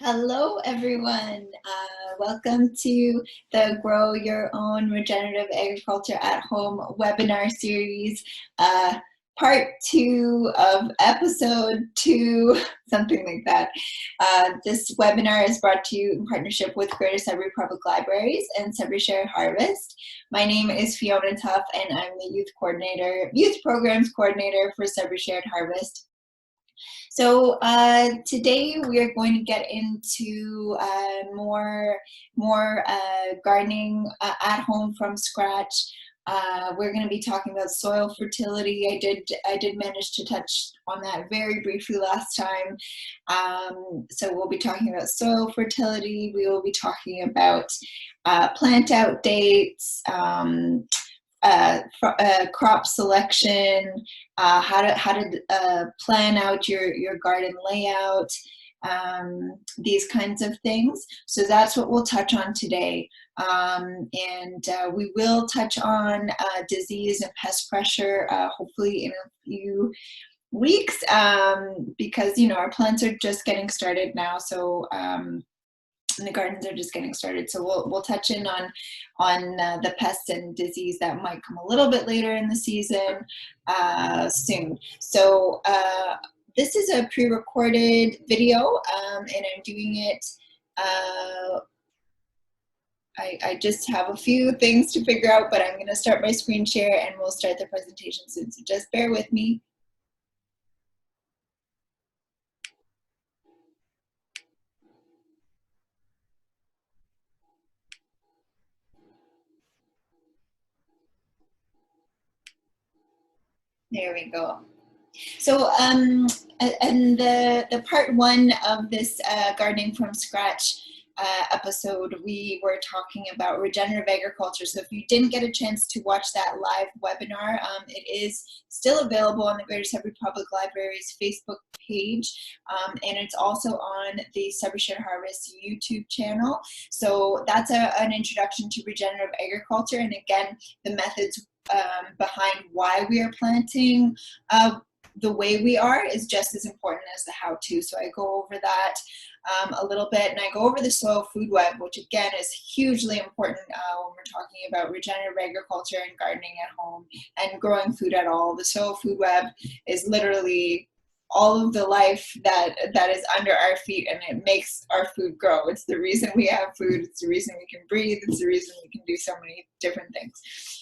Hello, everyone. Welcome to the Grow Your Own Regenerative Agriculture at Home webinar series, part 2 of episode 2, something like that. This webinar is brought to you in partnership with Greater Sudbury Public Libraries and Sudbury Shared Harvest. My name is Fiona Tuff, and I'm the Youth Programs Coordinator for Sudbury Shared Harvest. So today we are going to get into more gardening at home from scratch. We're going to be talking about soil fertility. I did manage to touch on that very briefly last time. So we'll be talking about soil fertility. We will be talking about plant out dates, crop selection, how to plan out your garden layout, these kinds of things. So that's what we'll touch on today. We will touch on disease and pest pressure, hopefully in a few weeks, because our plants are just getting started now. So and the gardens are just getting started. So we'll touch in on the pests and disease that might come a little bit later in the season soon. So this is a pre-recorded video, and I'm doing it. I just have a few things to figure out, but I'm going to start my screen share and we'll start the presentation soon. So just bear with me. There we go. So, and the part 1 of this gardening from scratch episode, we were talking about regenerative agriculture. So if you didn't get a chance to watch that live webinar, it is still available on the Greater Sudbury Public Library's Facebook page, and it's also on the Sudbury Shared Harvest YouTube channel. So that's an introduction to regenerative agriculture, and again, the methods behind why we are planting the way we are is just as important as the how-to. So I go over that a little bit, and I go over the soil food web, which again is hugely important when we're talking about regenerative agriculture and gardening at home and growing food at all. The soil food web is literally all of the life that is under our feet, and it makes our food grow. It's the reason we have food. It's the reason we can breathe. It's the reason we can do so many different things.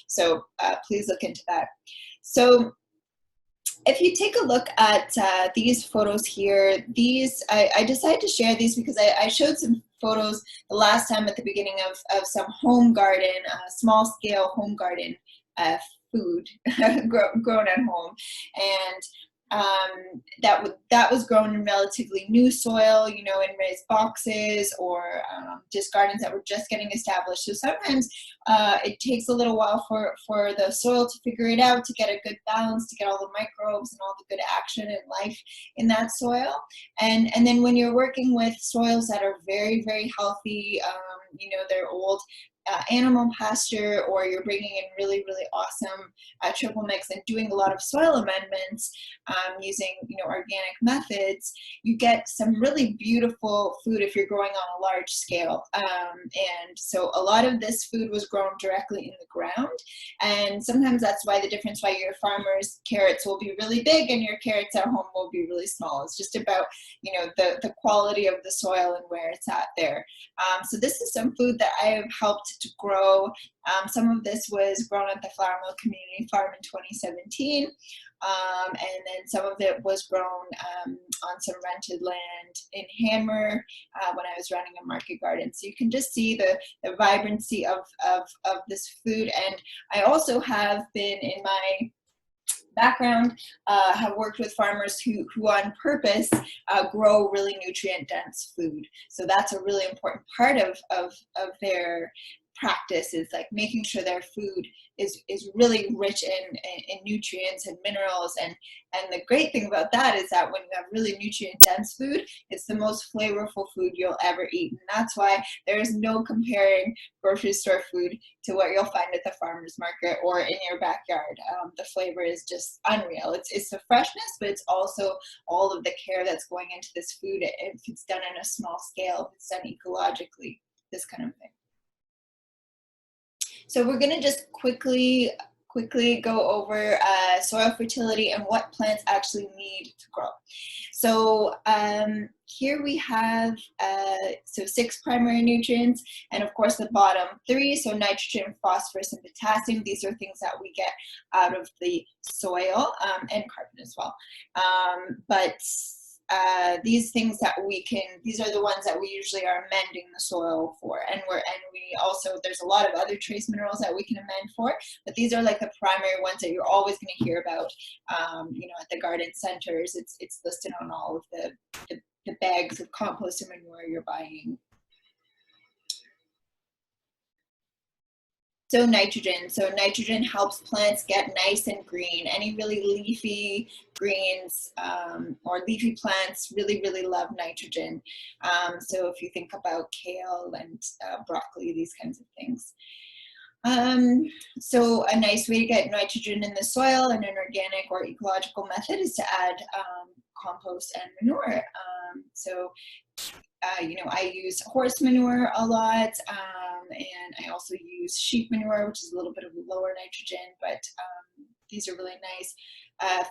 So please look into that. So if you take a look at these photos here, I decided to share these because I showed some photos the last time at the beginning of some home garden, small scale home garden food grown at home, and that was grown in relatively new soil, in raised boxes or just gardens that were just getting established. So sometimes it takes a little while for the soil to figure it out, to get a good balance, to get all the microbes and all the good action and life in that soil. And then when you're working with soils that are very, very healthy, they're old animal pasture, or you're bringing in really, really awesome triple mix and doing a lot of soil amendments using organic methods, you get some really beautiful food if you're growing on a large scale. And so a lot of this food was grown directly in the ground, and sometimes that's why your farmers' carrots will be really big and your carrots at home will be really small. It's just about the quality of the soil and where it's at there. So this is some food that I have helped to grow. Some of this was grown at the Flower Mill Community Farm in 2017, and then some of it was grown on some rented land in Hanmer when I was running a market garden. So you can just see the vibrancy of this food. And I also have been, in my background, have worked with farmers who on purpose grow really nutrient dense food. So that's a really important part of their practice is like making sure their food is really rich in nutrients and minerals. And the great thing about that is that when you have really nutrient dense food, it's the most flavorful food you'll ever eat. And that's why there is no comparing grocery store food to what you'll find at the farmer's market or in your backyard. The flavor is just unreal. It's the freshness, but it's also all of the care that's going into this food if it's done in a small scale, if it's done ecologically, this kind of thing. So we're going to just quickly go over soil fertility and what plants actually need to grow. So here we have so 6 primary nutrients, and of course the bottom 3, so nitrogen, phosphorus, and potassium. These are things that we get out of the soil, and carbon as well. But these things that these are the ones that we usually are amending the soil for, and we also, there's a lot of other trace minerals that we can amend for, but these are like the primary ones that you're always going to hear about, you know, at the garden centers. It's listed on all of the bags of compost and manure you're buying. So nitrogen helps plants get nice and green. Any really leafy greens or leafy plants really love nitrogen. So if you think about kale and broccoli, these kinds of things. So a nice way to get nitrogen in the soil in an organic or ecological method is to add compost and manure. You know, I use horse manure a lot, and I also use sheep manure, which is a little bit of lower nitrogen, but these are really nice.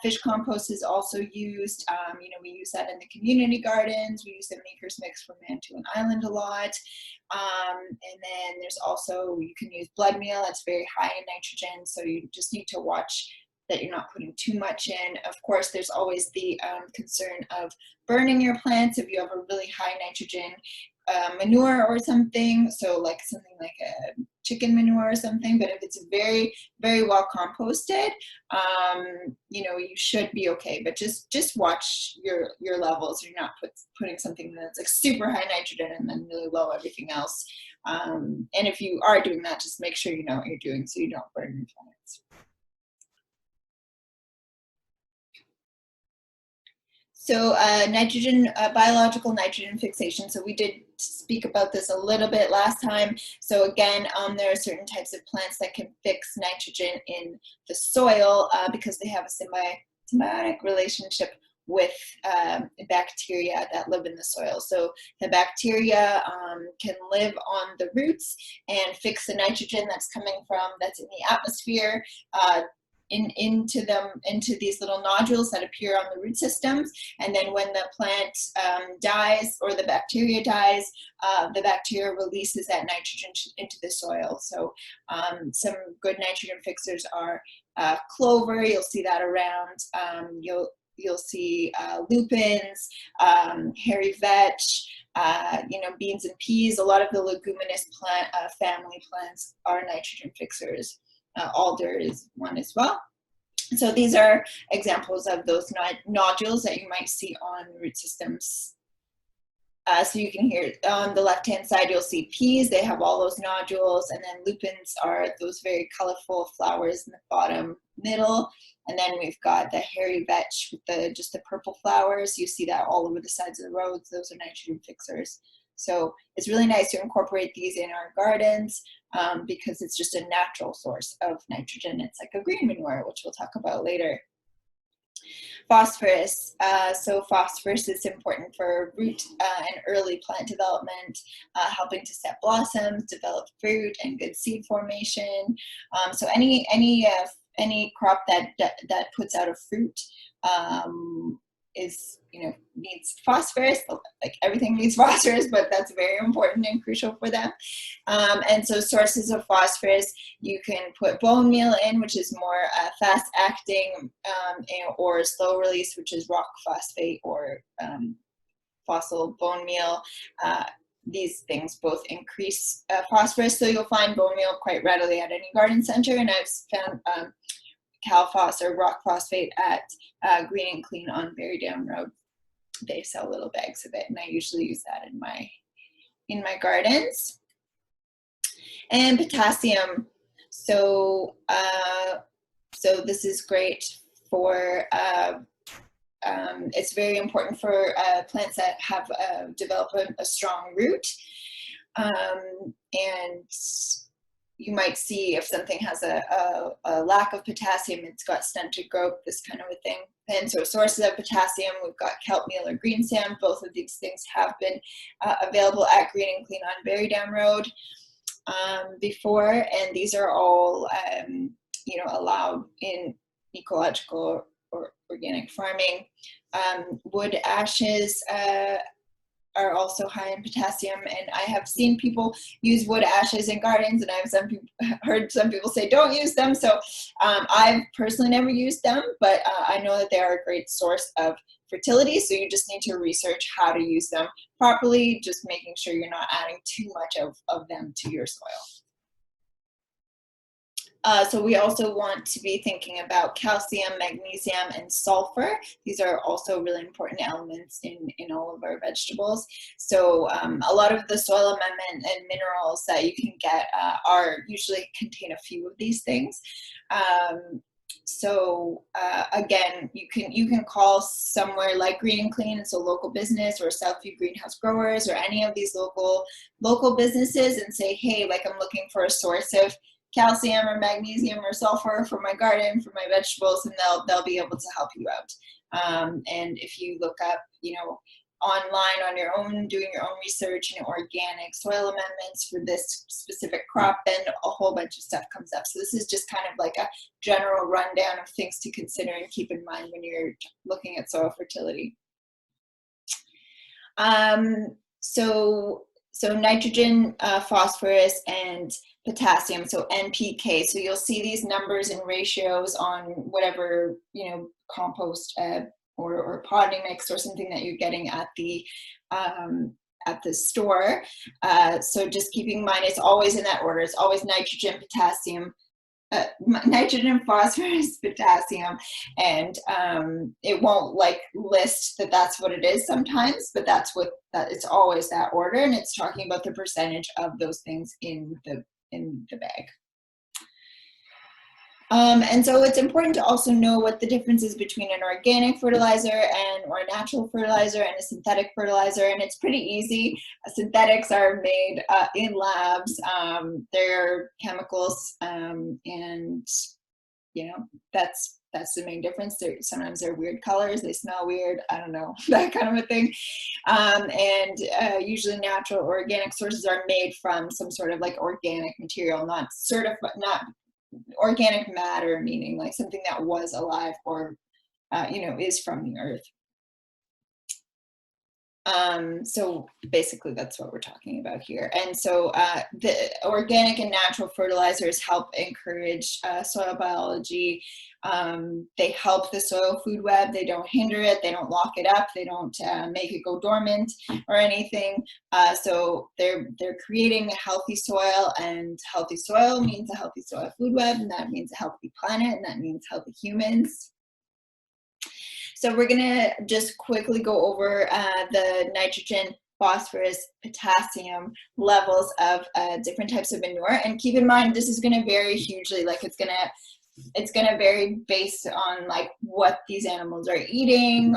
Fish compost is also used. You know, we use that in the community gardens. We use the Maker's Mix from Manitoulin Island a lot. And then there's also, you can use blood meal. It's very high in nitrogen, so you just need to watch that you're not putting too much in. Of course, there's always the concern of burning your plants if you have a really high nitrogen manure or something, so like something like a chicken manure or something. But if it's very well composted, you know, you should be okay. But just watch your levels. You're not putting something that's like super high nitrogen and then really low everything else. And if you are doing that, just make sure you know what you're doing so you don't burn your plants. So biological nitrogen fixation. So we did speak about this a little bit last time. So again, there are certain types of plants that can fix nitrogen in the soil because they have a symbiotic relationship with bacteria that live in the soil. So the bacteria can live on the roots and fix the nitrogen that's in the atmosphere into these little nodules that appear on the root systems. And then when the plant dies or the bacteria dies, the bacteria releases that nitrogen into the soil. So some good nitrogen fixers are clover. You'll see that around. You'll see lupins, hairy vetch, you know, beans and peas. A lot of the leguminous family plants are nitrogen fixers. Alder is one as well. So these are examples of those nodules that you might see on root systems. So you can hear on the left-hand side, you'll see peas. They have all those nodules, and then lupins are those very colorful flowers in the bottom middle. And then we've got the hairy vetch with just the purple flowers. You see that all over the sides of the roads. Those are nitrogen fixers. So it's really nice to incorporate these in our gardens because it's just a natural source of nitrogen. It's like a green manure, which we'll talk about later. Phosphorus. So phosphorus is important for root and early plant development, helping to set blossoms, develop fruit, and good seed formation. So any crop that puts out a fruit needs phosphorus. Like everything needs phosphorus, but that's very important and crucial for them. And so sources of phosphorus, you can put bone meal in, which is more fast acting, or slow release, which is rock phosphate or fossil bone meal. These things both increase phosphorus, so you'll find bone meal quite readily at any garden center. And I've found Calphos or rock phosphate at Green and Clean on Berry Down Road. They sell little bags of it, and I usually use that in my gardens. And potassium. So, so this is great for, it's very important for plants that have developed a strong root. And you might see if something has a lack of potassium, it's got stunted growth, this kind of a thing. And so sources of potassium, we've got kelp meal or green sand. Both of these things have been available at Green and Clean on Berry Dam Road before, and these are all you know, allowed in ecological or organic farming. Wood ashes are also high in potassium, and I have seen people use wood ashes in gardens, and I've heard some people say don't use them. So I've personally never used them, but I know that they are a great source of fertility. So you just need to research how to use them properly, just making sure you're not adding too much of them to your soil. So we also want to be thinking about calcium, magnesium, and sulfur. These are also really important elements in all of our vegetables. So a lot of the soil amendment and minerals that you can get are usually contain a few of these things. So again, you can call somewhere like Green and Clean, it's a local business, or Southview Greenhouse Growers, or any of these local businesses, and say, hey, like, I'm looking for a source of calcium or magnesium or sulfur for my garden, for my vegetables, and they'll be able to help you out. And if you look up, you know, online on your own, doing your own research, you know, organic soil amendments for this specific crop, then a whole bunch of stuff comes up. So this is just kind of like a general rundown of things to consider and keep in mind when you're looking at soil fertility. So nitrogen, phosphorus, and potassium, so NPK. So you'll see these numbers and ratios on whatever, you know, compost or potting mix or something that you're getting at the store. So just keeping in mind, it's always in that order. It's always nitrogen, potassium, nitrogen, phosphorus, potassium, and it won't like list that that's what it is sometimes, but that's what it's always that order, and it's talking about the percentage of those things in the bag. And so it's important to also know what the difference is between an organic fertilizer or a natural fertilizer and a synthetic fertilizer, and it's pretty easy. Synthetics are made in labs. They're chemicals, and you know, that's the main difference. Sometimes they're weird colors, they smell weird, I don't know, that kind of a thing. And usually natural or organic sources are made from some sort of like organic material, not organic matter, meaning like something that was alive or you know, is from the earth. So basically that's what we're talking about here. And so the organic and natural fertilizers help encourage soil biology. They help the soil food web. They don't hinder it. They don't lock it up. They don't make it go dormant or anything. So they're creating a healthy soil, and healthy soil means a healthy soil food web, and that means a healthy planet, and that means healthy humans. So we're gonna just quickly go over the nitrogen, phosphorus, potassium levels of different types of manure. And keep in mind, this is gonna vary hugely. Like it's gonna vary based on like what these animals are eating,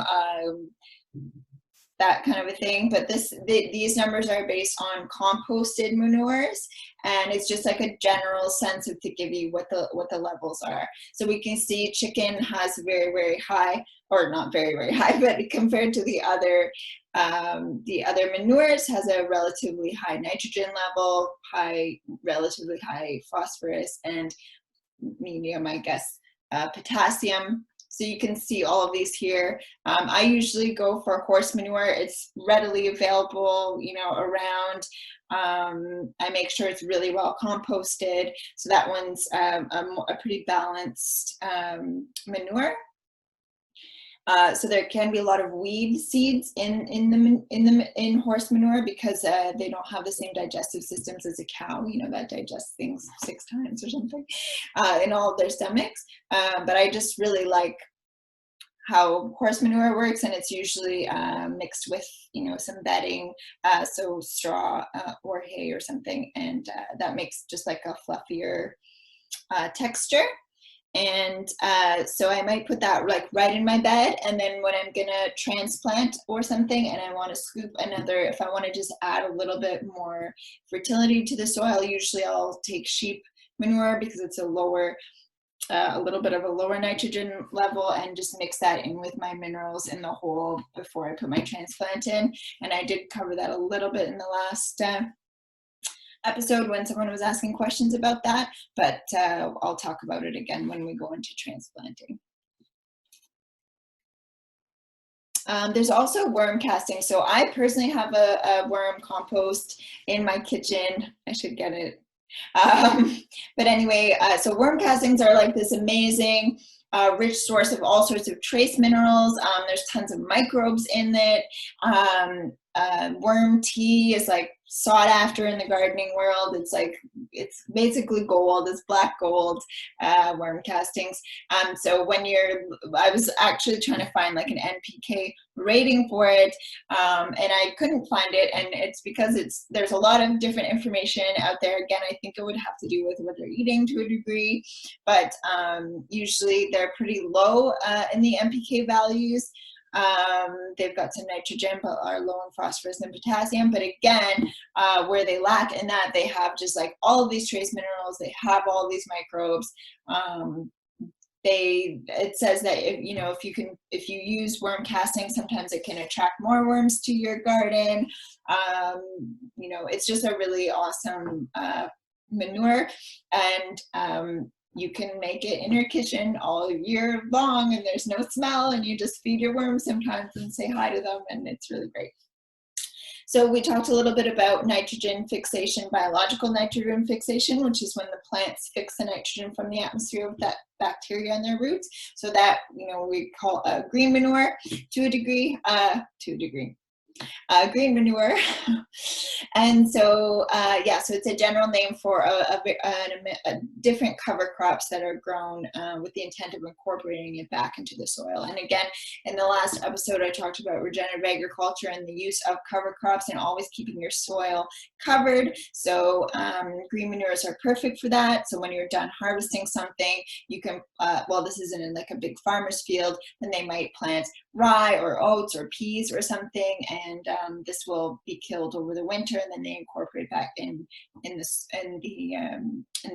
that kind of a thing. But these numbers are based on composted manures, and it's just like a general sense of to give you what the levels are. So we can see chicken has very, very high, or not very, very high, but compared to the other manures, has a relatively high nitrogen level, relatively high phosphorus, and medium, I guess, potassium. So you can see all of these here. I usually go for horse manure. It's readily available, you know, around. I make sure it's really well composted. So that one's a pretty balanced manure. So there can be a lot of weed seeds in horse manure, because they don't have the same digestive systems as a cow, you know, that digests things 6 times or something in all of their stomachs. But I just really like how horse manure works, and it's usually mixed with, you know, some bedding, so straw or hay or something, and that makes just like a fluffier texture. And so I might put that like right in my bed, and then when I'm gonna transplant or something and I want to scoop another, if I want to just add a little bit more fertility to the soil, usually I'll take sheep manure because it's a lower a little bit of a lower nitrogen level, and just mix that in with my minerals in the hole before I put my transplant in. And I did cover that a little bit in the last episode when someone was asking questions about that, but I'll talk about it again when we go into transplanting. There's also worm casting. So I personally have a worm compost in my kitchen. I should get it. But anyway, so worm castings are like this amazing rich source of all sorts of trace minerals. There's tons of microbes in it. Worm tea is like sought after in the gardening world. It's like, it's basically gold, it's black gold, worm castings. So when I was actually trying to find like an NPK rating for it, and I couldn't find it, and it's because there's a lot of different information out there. Again, I think it would have to do with what they're eating to a degree, but usually they're pretty low in the NPK values. They've got some nitrogen but are low in phosphorus and potassium. But again, where they lack in that, they have just like all of these trace minerals, they have all these microbes. It says that if you use worm casting, sometimes it can attract more worms to your garden. It's just a really awesome manure, and you can make it in your kitchen all year long, and there's no smell, and you just feed your worms sometimes and say hi to them, and it's really great. So we talked a little bit about nitrogen fixation, biological nitrogen fixation, which is when the plants fix the nitrogen from the atmosphere with that bacteria in their roots. So that, we call green manure to a degree, green manure. And so, so it's a general name for a different cover crops that are grown with the intent of incorporating it back into the soil. And again, in the last episode, I talked about regenerative agriculture and the use of cover crops and always keeping your soil covered. So green manures are perfect for that. So when you're done harvesting something, you can, this isn't in like a big farmer's field, then they might plant rye or oats or peas or something, and this will be killed over the winter, and then they incorporate back in the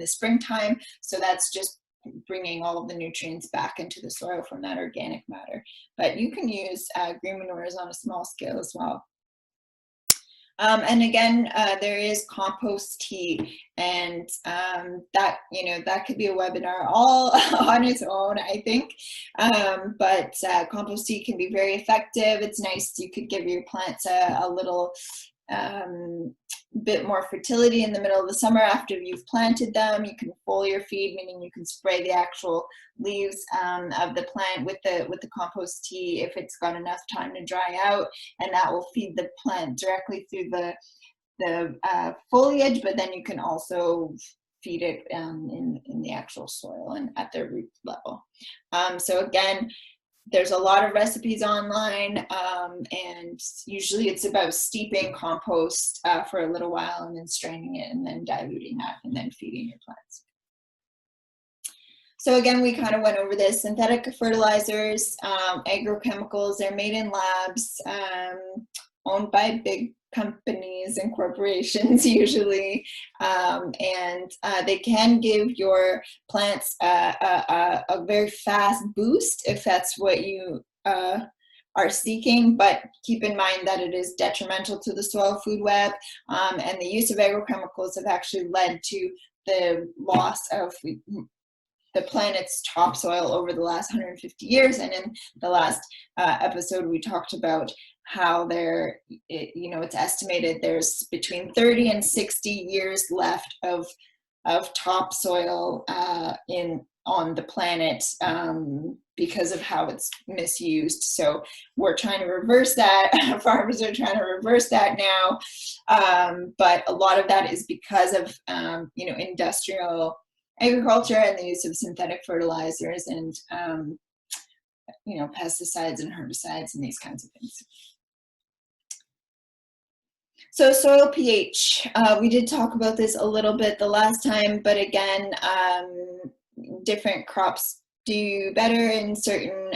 springtime. So that's just bringing all of the nutrients back into the soil from that organic matter. But you can use green manures on a small scale as well. And again, there is compost tea, and that could be a webinar all on its own, I think. But compost tea can be very effective. It's nice. You could give your plants a little bit more fertility in the middle of the summer after you've planted them. You can foliar feed, meaning you can spray the actual leaves of the plant with the compost tea if it's got enough time to dry out, and that will feed the plant directly through the foliage. But then you can also feed it in the actual soil and at the root level. So again, there's a lot of recipes online, and usually it's about steeping compost for a little while and then straining it and then diluting that and then feeding your plants. So again, we kind of went over this. Synthetic fertilizers, agrochemicals, they're made in labs, owned by big companies and corporations usually, and they can give your plants a very fast boost if that's what you are seeking, but keep in mind that it is detrimental to the soil food web, and the use of agrochemicals have actually led to the loss of the planet's topsoil over the last 150 years. And in the last episode, we talked about how it's estimated there's between 30 and 60 years left of topsoil on the planet because of how it's misused. So we're trying to reverse that. Farmers are trying to reverse that now, but a lot of that is because of industrial agriculture and the use of synthetic fertilizers and pesticides and herbicides and these kinds of things. So soil pH, we did talk about this a little bit the last time, but again, different crops do better in certain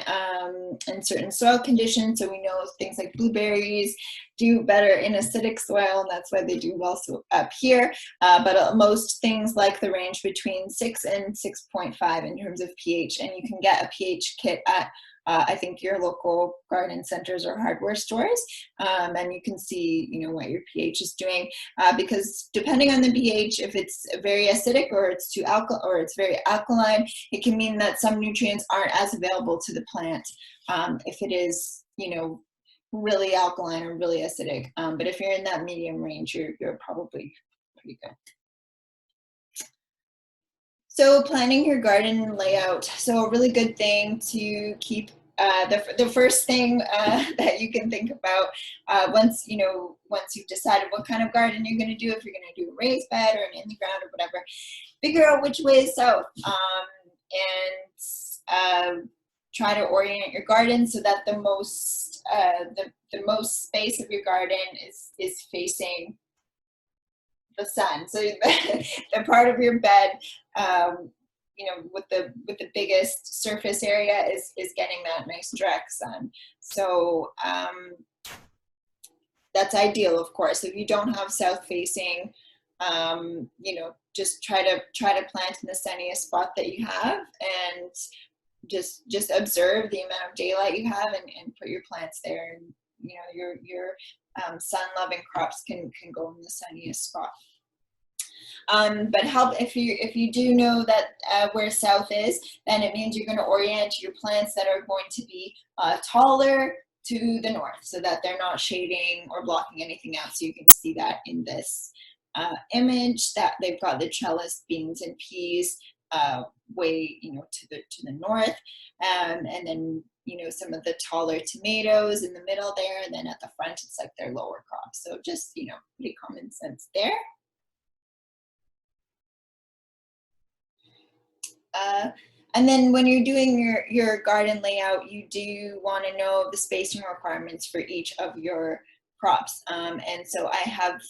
soil conditions. So we know things like blueberries do better in acidic soil, and that's why they do well so up here. But most things like the range between 6 and 6.5 in terms of pH, and you can get a pH kit at I think your local garden centers or hardware stores, and you can see, what your pH is doing, because depending on the pH, if it's very acidic or it's too or it's very alkaline, it can mean that some nutrients aren't as available to the plant if it is, really alkaline or really acidic. But if you're in that medium range, you're probably pretty good. So planning your garden layout. So a really good thing to keep the first thing that you can think about once you've decided what kind of garden you're going to do, if you're going to do a raised bed or an in the ground or whatever, figure out which way is south, and try to orient your garden so that the most space of your garden is facing the sun. So the part of your bed, with the biggest surface area is getting that nice direct sun. So that's ideal, of course. If you don't have south facing, just try to plant in the sunniest spot that you have, and just observe the amount of daylight you have, and put your plants there. And your sun-loving crops can go in the sunniest spot. But if you do know that where south is, then it means you're going to orient your plants that are going to be taller to the north, so that they're not shading or blocking anything out. So you can see that in this image, that they've got the trellis beans and peas way to the north, and then some of the taller tomatoes in the middle there, and then at the front it's like their lower crops. So just pretty common sense there. And then when you're doing your garden layout, you do want to know the spacing requirements for each of your crops. And so I have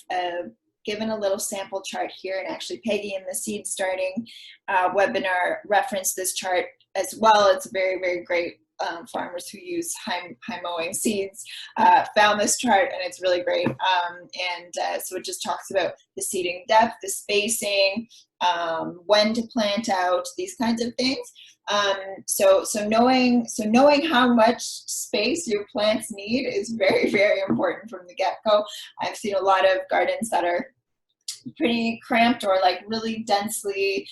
given a little sample chart here, and actually Peggy in the Seed Starting webinar referenced this chart as well. It's very, very great. Farmers who use high mowing seeds found this chart, and it's really great. So it just talks about the seeding depth, the spacing, when to plant out, these kinds of things. So knowing how much space your plants need is very, very important from the get-go. I've seen a lot of gardens that are pretty cramped or like really densely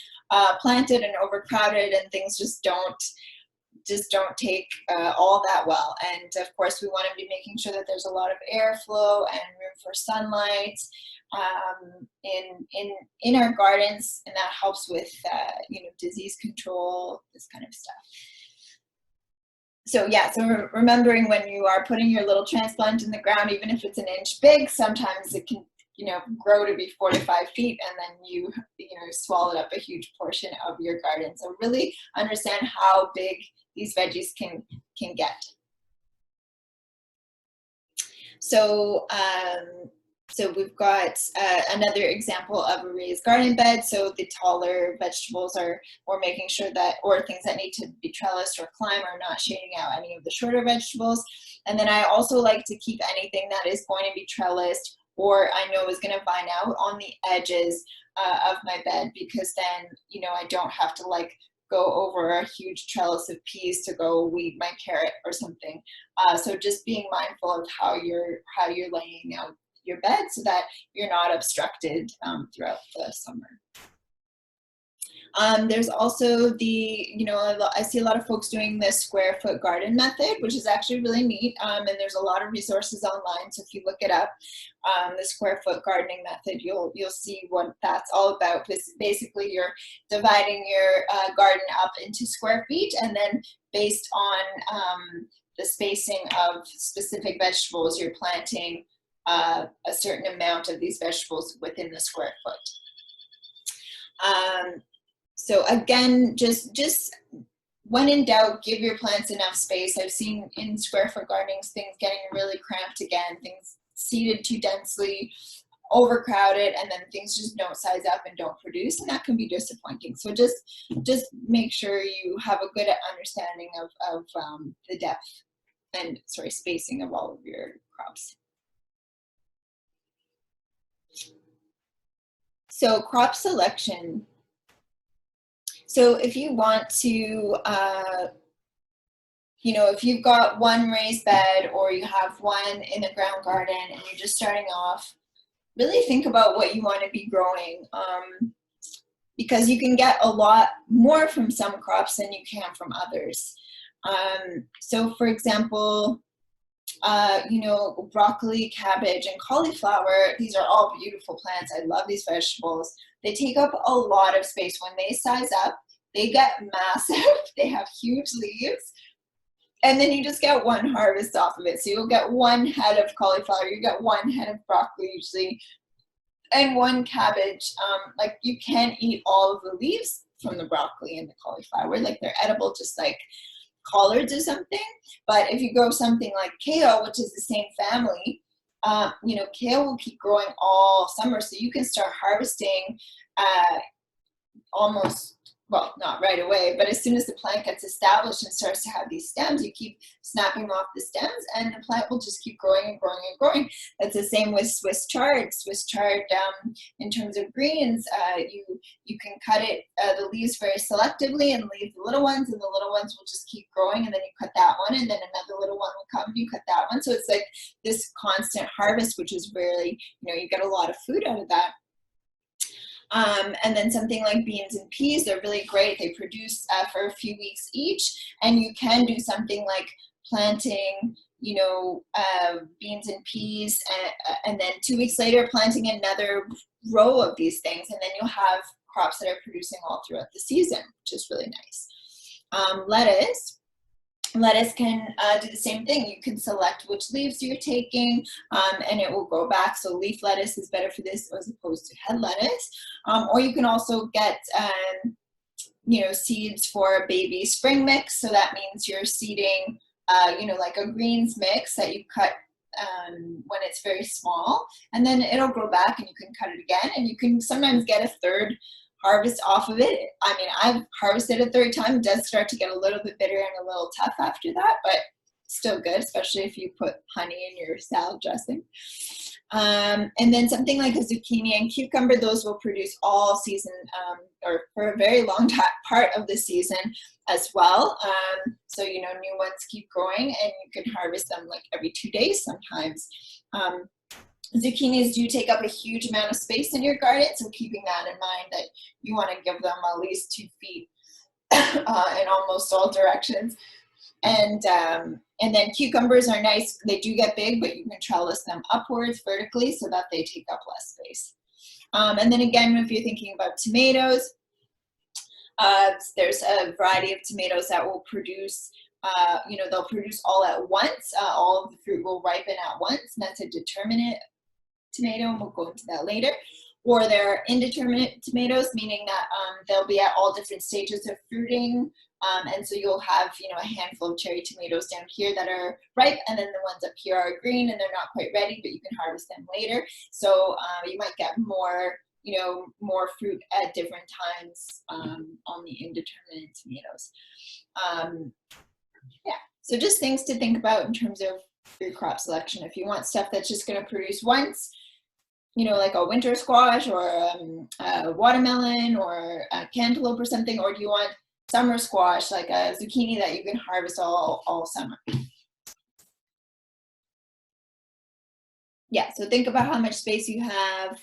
planted and overcrowded, and things just don't take all that well. And of course we want to be making sure that there's a lot of airflow and room for sunlight in our gardens, and that helps with disease control, this kind of stuff. So yeah, so remembering when you are putting your little transplant in the ground, even if it's an inch big, sometimes it can grow to be 4 to 5 feet, and then you swallowed up a huge portion of your garden. So really understand how big these veggies can get. So so we've got another example of a raised garden bed. So the taller vegetables we're making sure that, or things that need to be trellised or climb, are not shading out any of the shorter vegetables. And then I also like to keep anything that is going to be trellised or I know is going to vine out on the edges of my bed, because then I don't have to go over a huge trellis of peas to go weed my carrot or something. So just being mindful of how you're laying out your bed so that you're not obstructed throughout the summer. There's also I see a lot of folks doing the square foot garden method, which is actually really neat. And there's a lot of resources online. So if you look it up, the square foot gardening method, you'll see what that's all about. Basically, you're dividing your garden up into square feet, and then based on the spacing of specific vegetables, you're planting a certain amount of these vegetables within the square foot. So again, just when in doubt, give your plants enough space. I've seen in square foot gardenings things getting really cramped again, things seeded too densely, overcrowded, and then things just don't size up and don't produce, and that can be disappointing. So just make sure you have a good understanding of the depth and spacing of all of your crops. So crop selection. So if you want to, if you've got one raised bed or you have one in the ground garden and you're just starting off, really think about what you want to be growing, because you can get a lot more from some crops than you can from others. So for example, broccoli, cabbage, and cauliflower, these are all beautiful plants. I love these vegetables. They take up a lot of space. When they size up, they get massive. They have huge leaves. And then you just get one harvest off of it. So you'll get one head of cauliflower, you get one head of broccoli usually, and one cabbage. Like you can't eat all of the leaves from the broccoli and the cauliflower. Like they're edible just like collards or something. But if you grow something like kale, which is the same family, kale will keep growing all summer. So you can start harvesting almost, well, not right away, but as soon as the plant gets established and starts to have these stems, you keep snapping off the stems and the plant will just keep growing and growing and growing. That's the same with Swiss chard. Swiss chard, in terms of greens, you can cut it, the leaves very selectively and leave the little ones, and the little ones will just keep growing, and then you cut that one, and then another little one will come and you cut that one. So it's like this constant harvest, which is really, you get a lot of food out of that. And then something like beans and peas, they're really great. They produce for a few weeks each, and you can do something like planting, beans and peas, and then 2 weeks later planting another row of these things, and then you'll have crops that are producing all throughout the season, which is really nice. Lettuce can do the same thing. You can select which leaves you're taking, and it will grow back. So leaf lettuce is better for this as opposed to head lettuce. Or you can also get, seeds for a baby spring mix. So that means you're seeding, like a greens mix that you cut when it's very small, and then it'll grow back and you can cut it again, and you can sometimes get a third harvest off of it. I mean, I've harvested a third time. It does start to get a little bit bitter and a little tough after that, but still good, especially if you put honey in your salad dressing. And then something like a zucchini and cucumber, those will produce all season, or for a very long part of the season as well. So, new ones keep growing, and you can harvest them like every 2 days sometimes. Zucchinis do take up a huge amount of space in your garden, so keeping that in mind, that you want to give them at least 2 feet in almost all directions. And then cucumbers are nice. They do get big, but you can trellis them upwards vertically so that they take up less space. And then again, if you're thinking about tomatoes, there's a variety of tomatoes that will produce, they'll produce all at once. All of the fruit will ripen at once, and that's a determinate tomato, and we'll go into that later. Or they're indeterminate tomatoes, meaning that they'll be at all different stages of fruiting, and so you'll have a handful of cherry tomatoes down here that are ripe, and then the ones up here are green and they're not quite ready, but you can harvest them later. So you might get more fruit at different times on the indeterminate tomatoes. So just things to think about in terms of your crop selection. If you want stuff that's just going to produce once, like a winter squash or a watermelon or a cantaloupe or something, or do you want summer squash, like a zucchini that you can harvest all summer? Yeah, so think about how much space you have,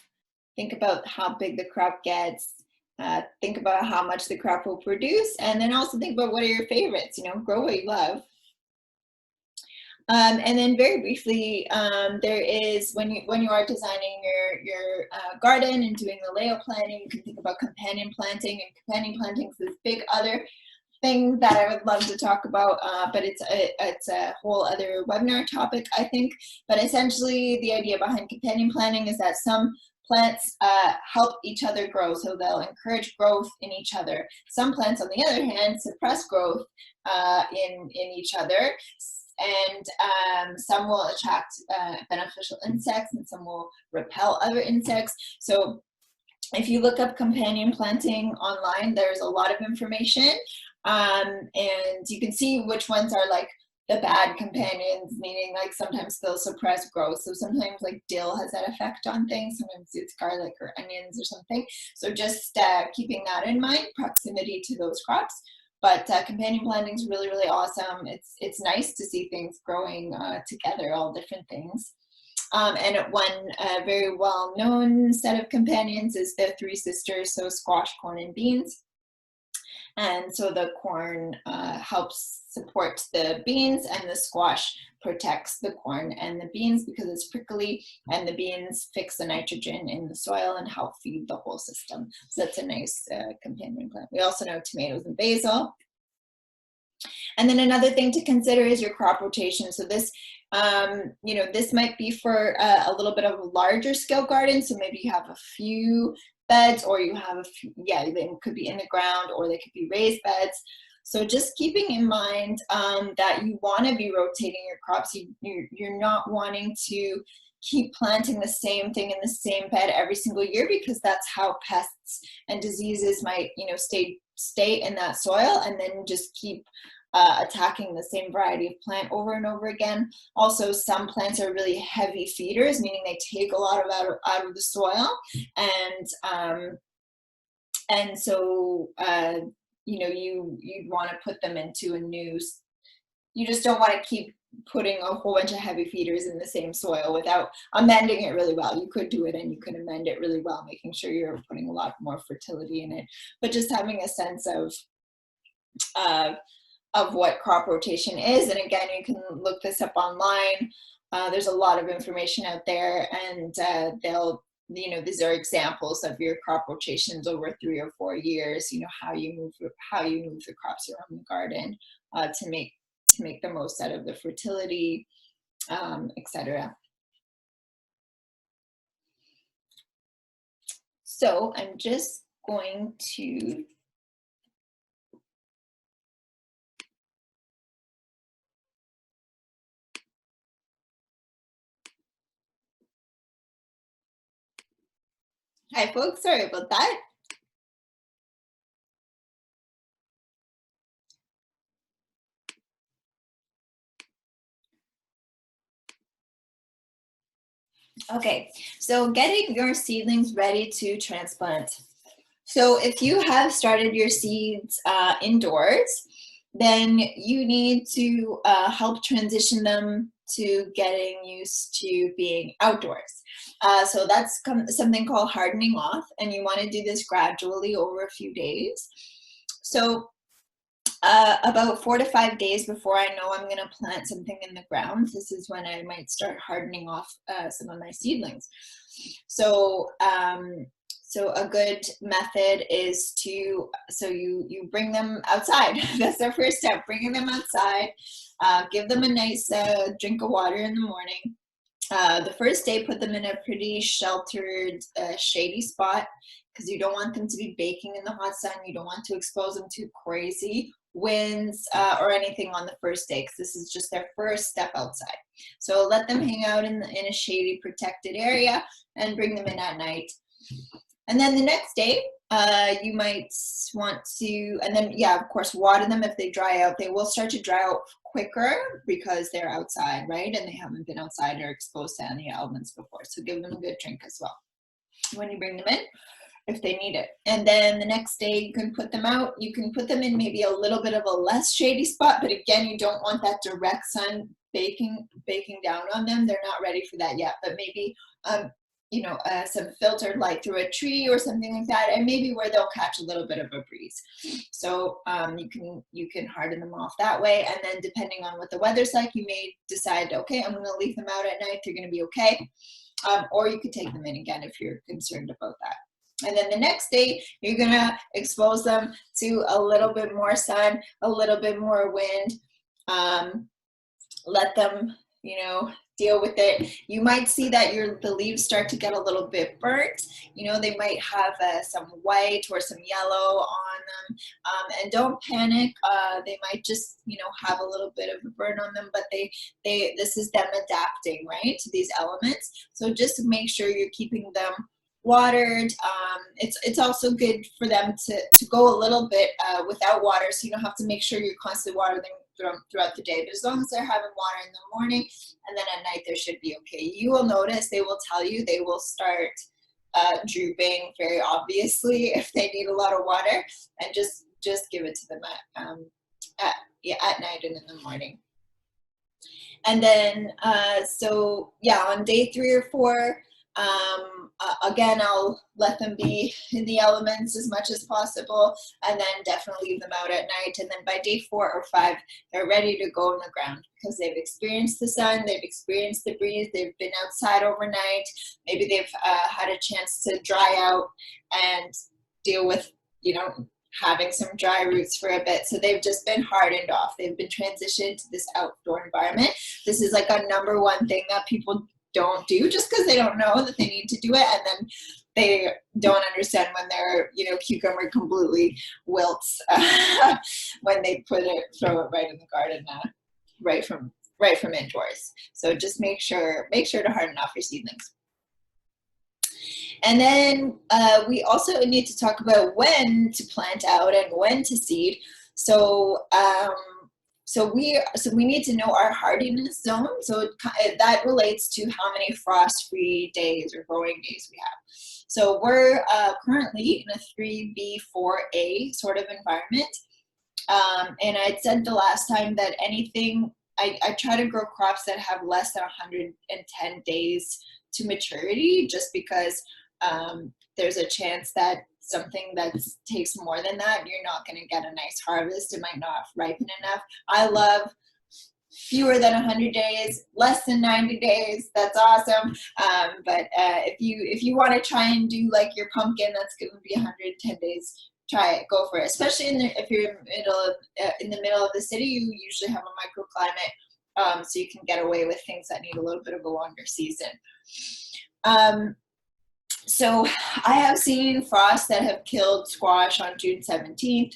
think about how big the crop gets, think about how much the crop will produce, and then also think about what are your favorites, grow what you love. And then very briefly, there is, when you are designing your garden and doing the layout planning, you can think about companion planting, and companion planting is this big other thing that I would love to talk about, but it's a whole other webinar topic, I think. But essentially, the idea behind companion planting is that some plants help each other grow, so they'll encourage growth in each other. Some plants, on the other hand, suppress growth in each other, and some will attract beneficial insects, and some will repel other insects. So if you look up companion planting online, there's a lot of information, and you can see which ones are like the bad companions, meaning like sometimes they'll suppress growth. So sometimes like dill has that effect on things, sometimes it's garlic or onions or something. So just keeping that in mind, proximity to those crops. But companion planting is really, really awesome. It's nice to see things growing together, all different things. And one very well-known set of companions is the three sisters, so squash, corn, and beans. And so the corn helps support the beans, and the squash protects the corn and the beans because it's prickly, and the beans fix the nitrogen in the soil and help feed the whole system. So that's a nice companion plant. We also know tomatoes and basil. And then another thing to consider is your crop rotation. So this, you know, this might be for a little bit of a larger scale garden. So maybe you have a few beds, or you have a few, yeah, they could be in the ground, or they could be raised beds. So just keeping in mind that you want to be rotating your crops. You're not wanting to keep planting the same thing in the same bed every single year, because that's how pests and diseases might, you know, stay in that soil and then just keep attacking the same variety of plant over and over again. Also, some plants are really heavy feeders, meaning they take a lot of out of the soil, and so you know, you'd want to put them into a new. You just don't want to keep putting a whole bunch of heavy feeders in the same soil without amending it really well. You could do it, and you could amend it really well, making sure you're putting a lot more fertility in it, but just having a sense of what crop rotation is. And again, you can look this up online. There's a lot of information out there, and you know, these are examples of your crop rotations over 3 or 4 years. You know, how you move the crops around the garden to make the most out of the fertility, etc. So I'm just going to Hi folks, sorry about that. Okay, so getting your seedlings ready to transplant. So if you have started your seeds indoors, then you need to help transition them to getting used to being outdoors. So that's something called hardening off, and you want to do this gradually over a few days. So about 4 to 5 days before I know I'm going to plant something in the ground, this is when I might start hardening off some of my seedlings. So so a good method is to, so you bring them outside. That's the first step, bringing them outside. Give them a nice drink of water in the morning. The first day, put them in a pretty sheltered, shady spot, because you don't want them to be baking in the hot sun. You don't want to expose them to crazy winds or anything on the first day, because this is just their first step outside. So let them hang out in a shady, protected area, and bring them in at night. And then the next day, you might want to, and then, yeah, of course, water them if they dry out. They will start to dry out quicker because they're outside, right? And they haven't been outside or exposed to any elements before. So give them a good drink as well when you bring them in, if they need it. And then the next day, you can put them out. You can put them in maybe a little bit of a less shady spot, but again, you don't want that direct sun baking down on them. They're not ready for that yet, but maybe, you know, some filtered light through a tree or something like that, and maybe where they'll catch a little bit of a breeze. So you can harden them off that way, and then depending on what the weather's like, you may decide, okay, I'm going to leave them out at night. They're going to be okay, or you could take them in again if you're concerned about that. And then the next day, you're going to expose them to a little bit more sun, a little bit more wind. Let them, you know, deal with it. You might see that the leaves start to get a little bit burnt. You know, they might have some white or some yellow on them. And don't panic. They might just, you know, have a little bit of a burn on them, but this is them adapting, right, to these elements. So just make sure you're keeping them watered. It's also good for them to go a little bit without water, so you don't have to make sure you're constantly watering them throughout the day. But as long as they're having water in the morning and then at night, they should be okay. You will notice, they will tell you, they will start drooping very obviously if they need a lot of water, and just give it to them at night and in the morning. And then so yeah, on day 3 or 4, again, I'll let them be in the elements as much as possible, and then definitely leave them out at night. And then by day 4 or 5, they're ready to go on the ground because they've experienced the sun, they've experienced the breeze, they've been outside overnight, maybe they've had a chance to dry out and deal with, you know, having some dry roots for a bit. So they've just been hardened off. They've been transitioned to this outdoor environment. This is like a #1 thing that people don't do just because they don't know that they need to do it, and then they don't understand when their, you know, cucumber completely wilts when they throw it right in the garden, right from indoors. So just make sure to harden off your seedlings. And then we also need to talk about when to plant out and when to seed. So we need to know our hardiness zone. So that relates to how many frost-free days or growing days we have. So we're currently in a 3B4A sort of environment. And I'd said the last time that I try to grow crops that have less than 110 days to maturity, just because there's a chance that something that takes more than that, you're not going to get a nice harvest. It might not ripen enough. I love fewer than 100 days, less than 90 days. That's awesome. But if you want to try and do like your pumpkin, that's going to be 110 days. Try it, go for it. Especially if you're in the middle of the city, you usually have a microclimate, so you can get away with things that need a little bit of a longer season. So I have seen frosts that have killed squash on June 17th.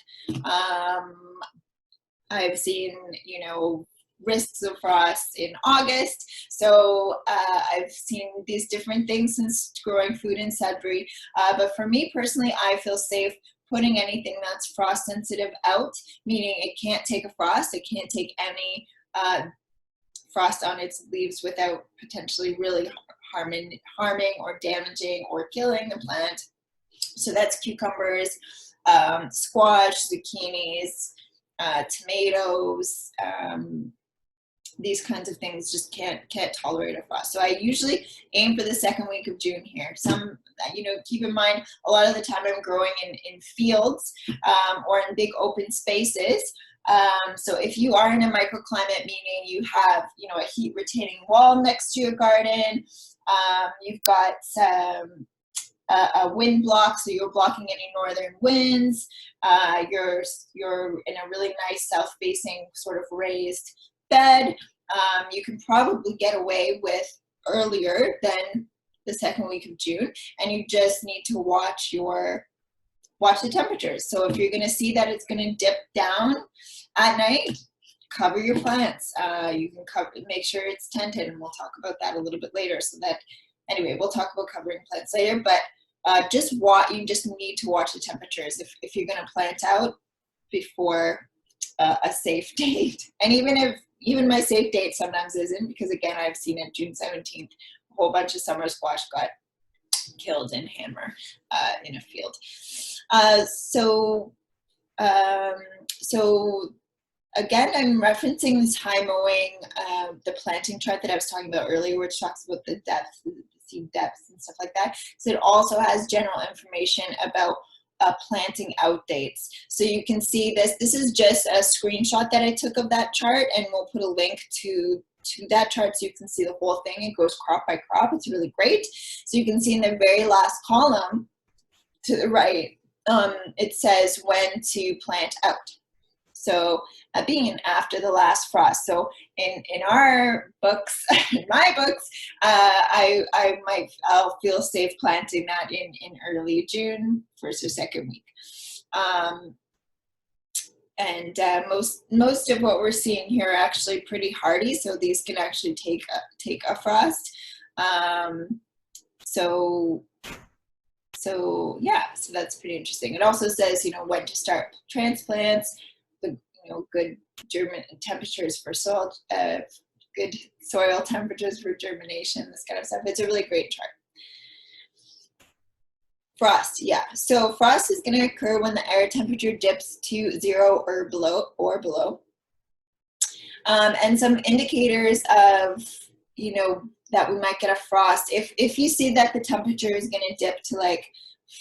I've seen, you know, risks of frost in August. So I've seen these different things since growing food in Sudbury. But for me personally, I feel safe putting anything that's frost sensitive out, meaning it can't take a frost, it can't take any frost on its leaves without potentially really harming or damaging or killing the plant. So that's cucumbers, squash, zucchinis, tomatoes, these kinds of things just can't tolerate a frost. So I usually aim for the second week of June here. Some, you know, keep in mind, a lot of the time I'm growing in fields or in big open spaces. So if you are in a microclimate, meaning you have, you know, a heat retaining wall next to your garden, you've got a wind block, so you're blocking any northern winds, you're in a really nice south-facing sort of raised bed, you can probably get away with earlier than the second week of June, and you just need to watch the temperatures. So if you're going to see that it's going to dip down at night, cover your plants. You can make sure it's tented, and we'll talk about that a little bit later. So that, anyway, we'll talk about covering plants later, but you just need to watch the temperatures if you're going to plant out before a safe date. And even my safe date sometimes isn't, because again, I've seen it June 17th, a whole bunch of summer squash got killed in Hanmer in a field. So again, I'm referencing this high mowing, the planting chart that I was talking about earlier, which talks about the depth, the seed depths and stuff like that. So it also has general information about planting out dates. So you can see this is just a screenshot that I took of that chart, and we'll put a link to that chart so you can see the whole thing. It goes crop by crop. It's really great. So you can see in the very last column to the right, it says when to plant out. So being after the last frost. So in our books, in my books, I'll feel safe planting that in early June, first or second week. And most of what we're seeing here are actually pretty hardy, so these can actually take a frost. So yeah, so that's pretty interesting. It also says, you know, when to start transplants, the good germination temperatures for soil, good soil temperatures for germination, this kind of stuff. It's a really great chart. Frost, yeah. So frost is going to occur when the air temperature dips to 0 or below. And some indicators of, you know, that we might get a frost. If you see that the temperature is going to dip to like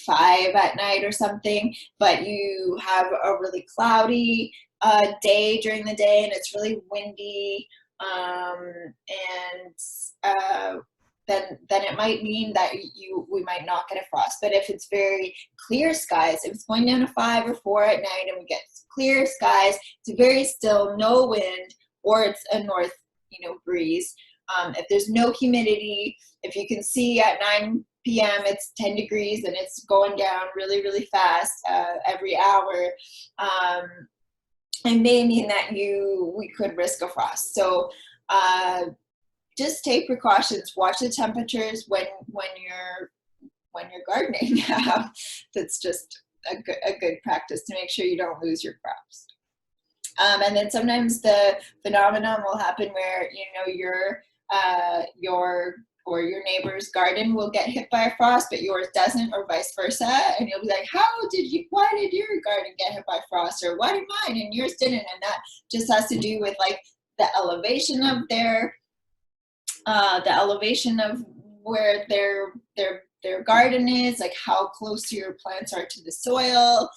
5 at night or something, but you have a really cloudy day during the day and it's really windy, then it might mean that we might not get a frost. But if it's very clear skies, if it's going down to 5 or 4 at night and we get clear skies, it's very still, no wind, or it's a north, breeze. If there's no humidity, if you can see at 9 p.m. it's 10 degrees and it's going down really, really fast every hour, it may mean that we could risk a frost. So just take precautions. Watch the temperatures when you're gardening. That's just a good practice to make sure you don't lose your crops. And then sometimes the phenomenon will happen where your neighbor's garden will get hit by a frost, but yours doesn't, or vice versa. And you'll be like, why did your garden get hit by frost, or why did mine and yours didn't? And that just has to do with like the elevation of where their garden is, like how close your plants are to the soil.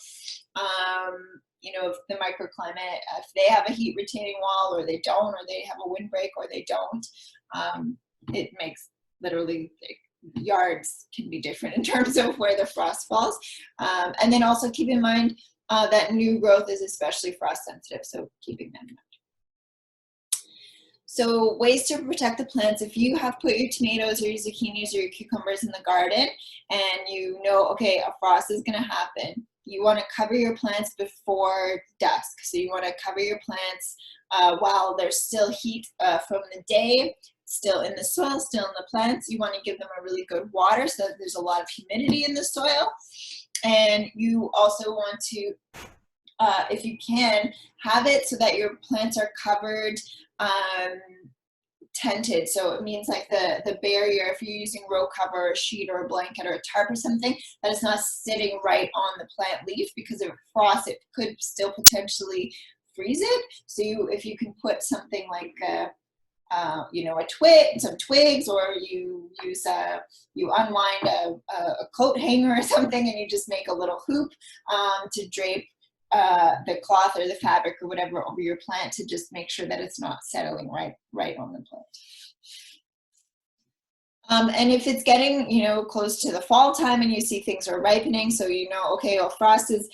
If the microclimate, if they have a heat retaining wall or they don't, or they have a windbreak or they don't, it makes literally yards can be different in terms of where the frost falls. And then also keep in mind that new growth is especially frost sensitive, so keeping that in mind. So ways to protect the plants: if you have put your tomatoes or your zucchinis or your cucumbers in the garden and okay, a frost is going to happen, you want to cover your plants before dusk. So you want to cover your plants while there's still heat from the day, still in the soil, still in the plants. You want to give them a really good water so that there's a lot of humidity in the soil. And you also want to, if you can, have it so that your plants are covered, tented. So it means like the barrier, if you're using row cover, or a sheet or a blanket or a tarp or something, that it's not sitting right on the plant leaf, because if it frosts, it could still potentially freeze it. So if you can put something like some twigs, or you use you unwind a coat hanger or something, and you just make a little hoop to drape the cloth or the fabric or whatever over your plant, to just make sure that it's not settling right on the plant. And if it's getting, close to the fall time and you see things are ripening, so okay, a frost is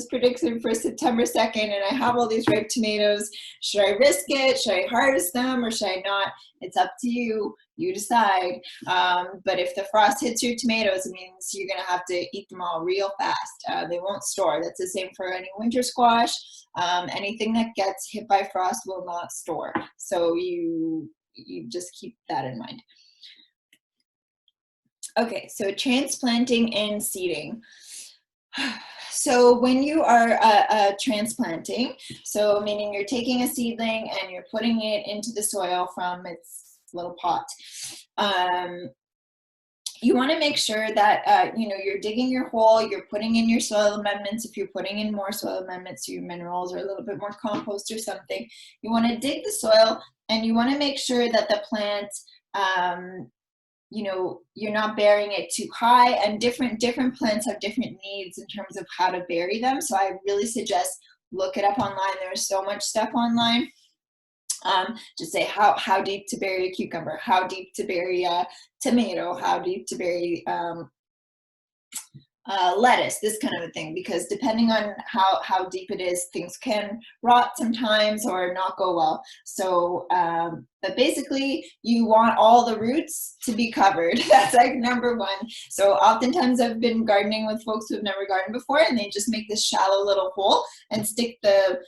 predicted for September 2nd, and I have all these ripe tomatoes. Should I risk it? Should I harvest them or should I not? It's up to you. You decide. But if the frost hits your tomatoes, it means you're going to have to eat them all real fast. They won't store. That's the same for any winter squash. Anything that gets hit by frost will not store. So you just keep that in mind. Okay, so transplanting and seeding. So when you are transplanting, so meaning you're taking a seedling and you're putting it into the soil from its little pot, you want to make sure that you're digging your hole, you're putting in your soil amendments. If you're putting in more soil amendments, your minerals, or a little bit more compost or something, you want to dig the soil, and you want to make sure that the plant, you're not burying it too high, and different plants have different needs in terms of how to bury them. So I really suggest look it up online. There's so much stuff online. Just say how deep to bury a cucumber, how deep to bury a tomato, how deep to bury lettuce, this kind of a thing, because depending on how deep it is, things can rot sometimes or not go well. So, but basically you want all the roots to be covered. That's like number one. So oftentimes I've been gardening with folks who've never gardened before, and they just make this shallow little hole and stick the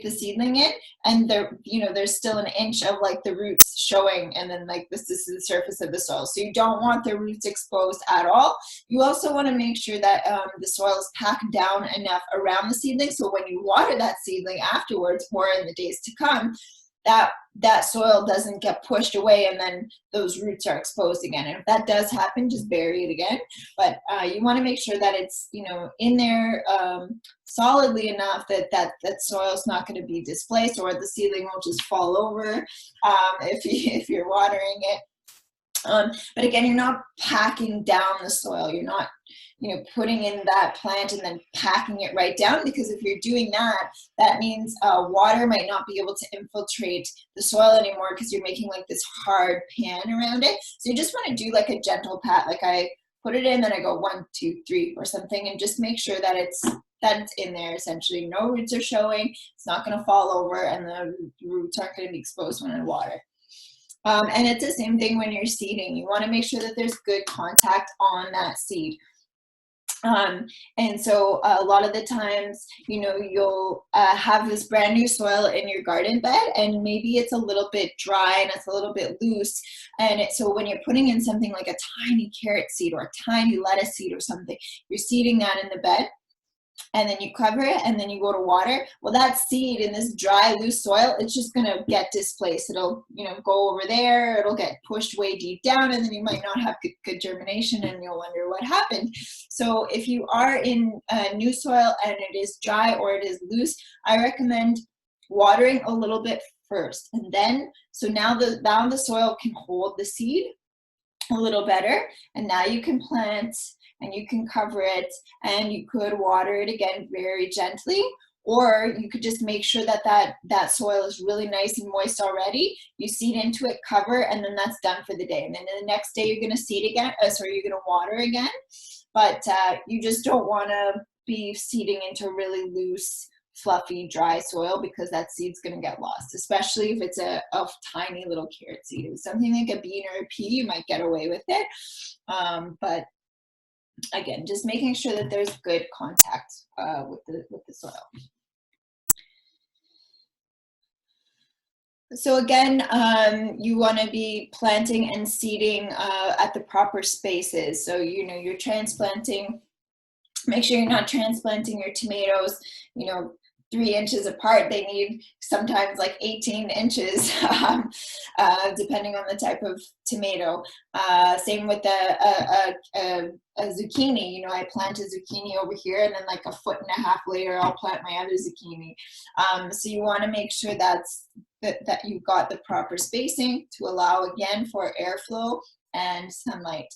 seedling in, and there, you know, there's still an inch of like the roots showing, and then like this is the surface of the soil. So you don't want the roots exposed at all. You also want to make sure that the soil is packed down enough around the seedling, so when you water that seedling afterwards or in the days to come, that soil doesn't get pushed away and then those roots are exposed again. And if that does happen, just bury it again. But you want to make sure that it's, you know, in there solidly enough that soil is not going to be displaced, or the seedling will just fall over if you're watering it. But again, you're not packing down the soil. You're not, you know, putting in that plant and then packing it right down, because if you're doing that, that means water might not be able to infiltrate the soil anymore, because you're making like this hard pan around it. So you just want to do like a gentle pat, like I put it in, then I go 1, 2, 3 or something, and just make sure that it's in there. Essentially, no roots are showing, it's not going to fall over, and the roots aren't going to be exposed when I water. And it's the same thing when you're seeding. You want to make sure that there's good contact on that seed. And so a lot of the times, you know, you'll have this brand new soil in your garden bed, and maybe it's a little bit dry and it's a little bit loose. And so when you're putting in something like a tiny carrot seed or a tiny lettuce seed or something, you're seeding that in the bed, and then you cover it, and then you go to water. Well, that seed in this dry, loose soil, it's just going to get displaced. It'll, you know, go over there, it'll get pushed way deep down, and then you might not have good germination, and you'll wonder what happened. So if you are in new soil and it is dry or it is loose, I recommend watering a little bit first. And then, so now the soil can hold the seed a little better, and now you can plant and you can cover it, and you could water it again very gently, or you could just make sure that soil is really nice and moist already. You seed into it, cover, and then that's done for the day. And then the next day you're going to seed again, you're going to water again, but you just don't want to be seeding into really loose, fluffy, dry soil, because that seed's going to get lost, especially if it's a tiny little carrot seed. If it's something like a bean or a pea, you might get away with it, but again, just making sure that there's good contact with the soil. So again, you want to be planting and seeding at the proper spaces. So, you know, you're transplanting, make sure you're not transplanting your tomatoes, you know, 3 inches apart. They need sometimes like 18 inches, depending on the type of tomato. Same with a zucchini. You know, I plant a zucchini over here, and then like a 1.5 feet later, I'll plant my other zucchini. So you want to make sure that you've got the proper spacing to allow, again, for airflow and sunlight.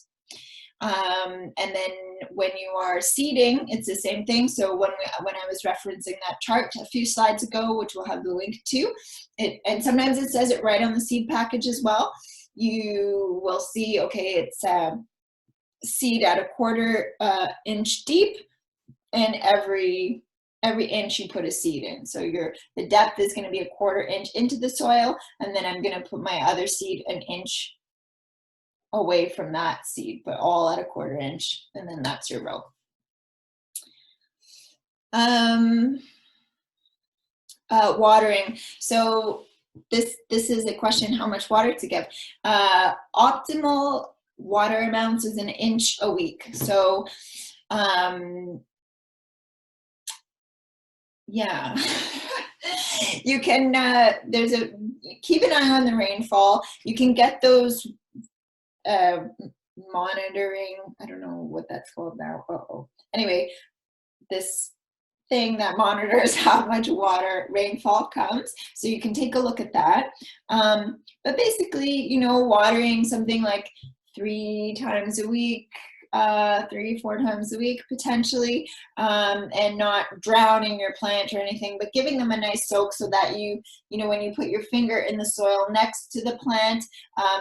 And then when you are seeding, it's the same thing. So when I was referencing that chart a few slides ago, which we'll have the link to, and sometimes it says it right on the seed package as well, you will see, okay, it's seed at 1/4 inch deep, and every inch you put a seed in. So the depth is going to be 1/4 inch into the soil, and then I'm going to put my other seed 1 inch away from that seed, but all at 1/4 inch, and then that's your row. Watering. So this is a question: how much water to give? Optimal water amounts is 1 inch a week. So yeah. You can keep an eye on the rainfall. You can get those monitoring, I don't know what that's called now. Anyway, this thing that monitors how much water rainfall comes, so you can take a look at that. But basically, you know, watering something like 3 times a week 3-4 times a week potentially, and not drowning your plant or anything, but giving them a nice soak so that you know, when you put your finger in the soil next to the plant,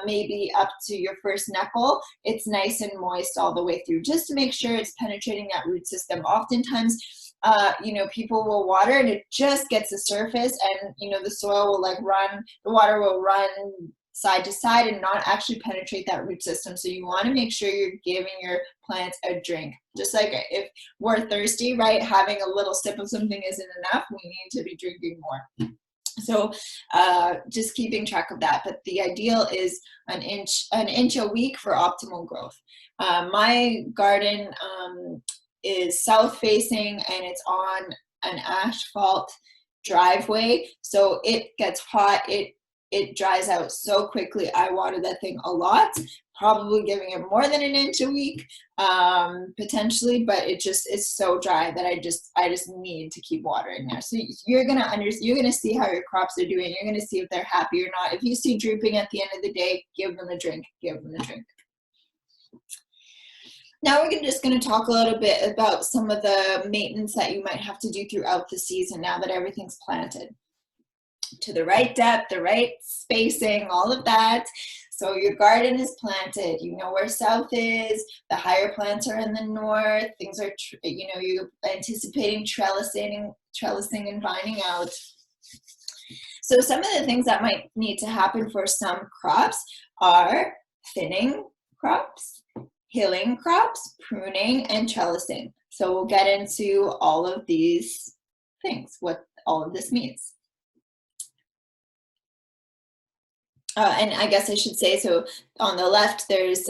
maybe up to your first knuckle, it's nice and moist all the way through, just to make sure it's penetrating that root system. Oftentimes, you know, people will water and it just gets the surface, and you know, the soil will like run, the water will run side to side and not actually penetrate that root system. So you want to make sure you're giving your plants a drink. Just like if we're thirsty, right, having a little sip of something isn't enough, we need to be drinking more. So just keeping track of that. But the ideal is an inch a week for optimal growth. My garden is south facing and it's on an asphalt driveway, so it gets hot, it dries out so quickly. I water that thing a lot, probably giving it more than an inch a week, potentially, but it just is so dry that I just need to keep watering there. So you're gonna see how your crops are doing. You're gonna see if they're happy or not. If you see drooping at the end of the day, give them a drink. Now we're just going to talk a little bit about some of the maintenance that you might have to do throughout the season now that everything's planted. To the right depth, the right spacing, all of that. So your garden is planted, you know where south is, the higher plants are in the north, things are, you know, you're anticipating trellising and vining out. So some of the things that might need to happen for some crops are thinning crops, hilling crops, pruning, and trellising. So we'll get into all of these things, what all of this means. And I guess I should say, so on the left, there's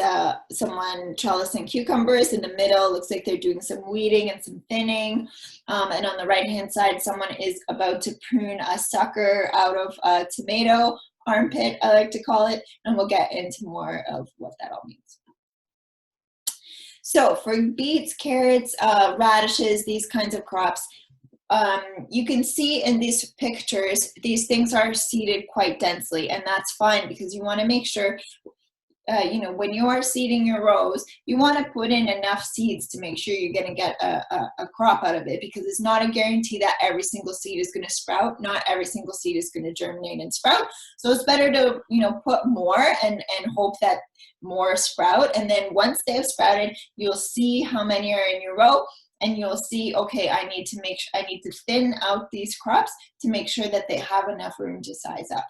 someone trellising cucumbers. In the middle, looks like they're doing some weeding and some thinning. And on the right-hand side, someone is about to prune a sucker out of a tomato armpit, I like to call it. And we'll get into more of what that all means. So for beets, carrots, radishes, these kinds of crops, you can see in these pictures, these things are seeded quite densely, and that's fine because you want to make sure, you know, when you are seeding your rows, you want to put in enough seeds to make sure you're going to get a crop out of it, because it's not a guarantee that every single seed is going to sprout. Not every single seed is going to germinate and sprout. So it's better to, you know, put more and hope that more sprout. And then once they have sprouted, you'll see how many are in your row. And you'll see, okay, I need to thin out these crops to make sure that they have enough room to size up.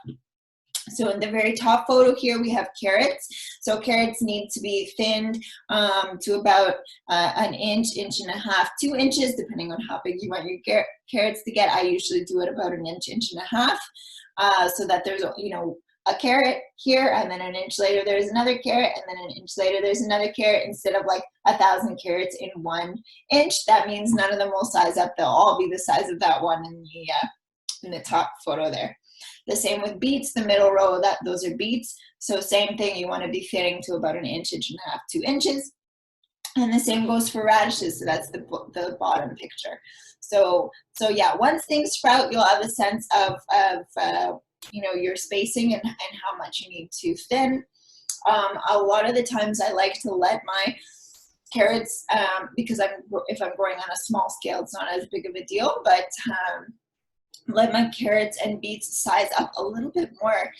So in the very top photo here, we have carrots. So carrots need to be thinned to about an inch, inch and a half, 2 inches, depending on how big you want your carrots to get. I usually do it about an inch, inch and a half, so that there's, you know, a carrot here, and then an inch later there's another carrot, and then an inch later there's another carrot, instead of like 1,000 carrots in 1 inch. That means none of them will size up. They'll all be the size of that one in the top photo there. The same with beets, the middle row, those are beets. So same thing, you want to be thinning to about an inch, inch and a half, 2 inches. And the same goes for radishes. So that's the bottom picture. So yeah, once things sprout, you'll have a sense of you know, your spacing and how much you need to thin. A lot of the times I like to let my carrots, because if I'm growing on a small scale, it's not as big of a deal, but let my carrots and beets size up a little bit more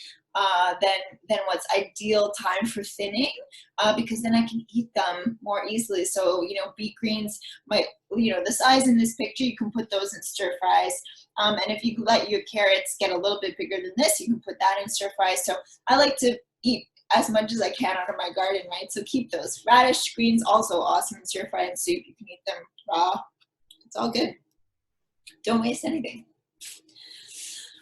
than what's ideal time for thinning, because then I can eat them more easily. So, you know, beet greens, you know, the size in this picture, you can put those in stir fries. And if you let your carrots get a little bit bigger than this, you can put that in stir fries. So I like to eat as much as I can out of my garden, right? So keep those. Radish greens, also awesome in stir fry and soup. You can eat them raw. It's all good. Don't waste anything.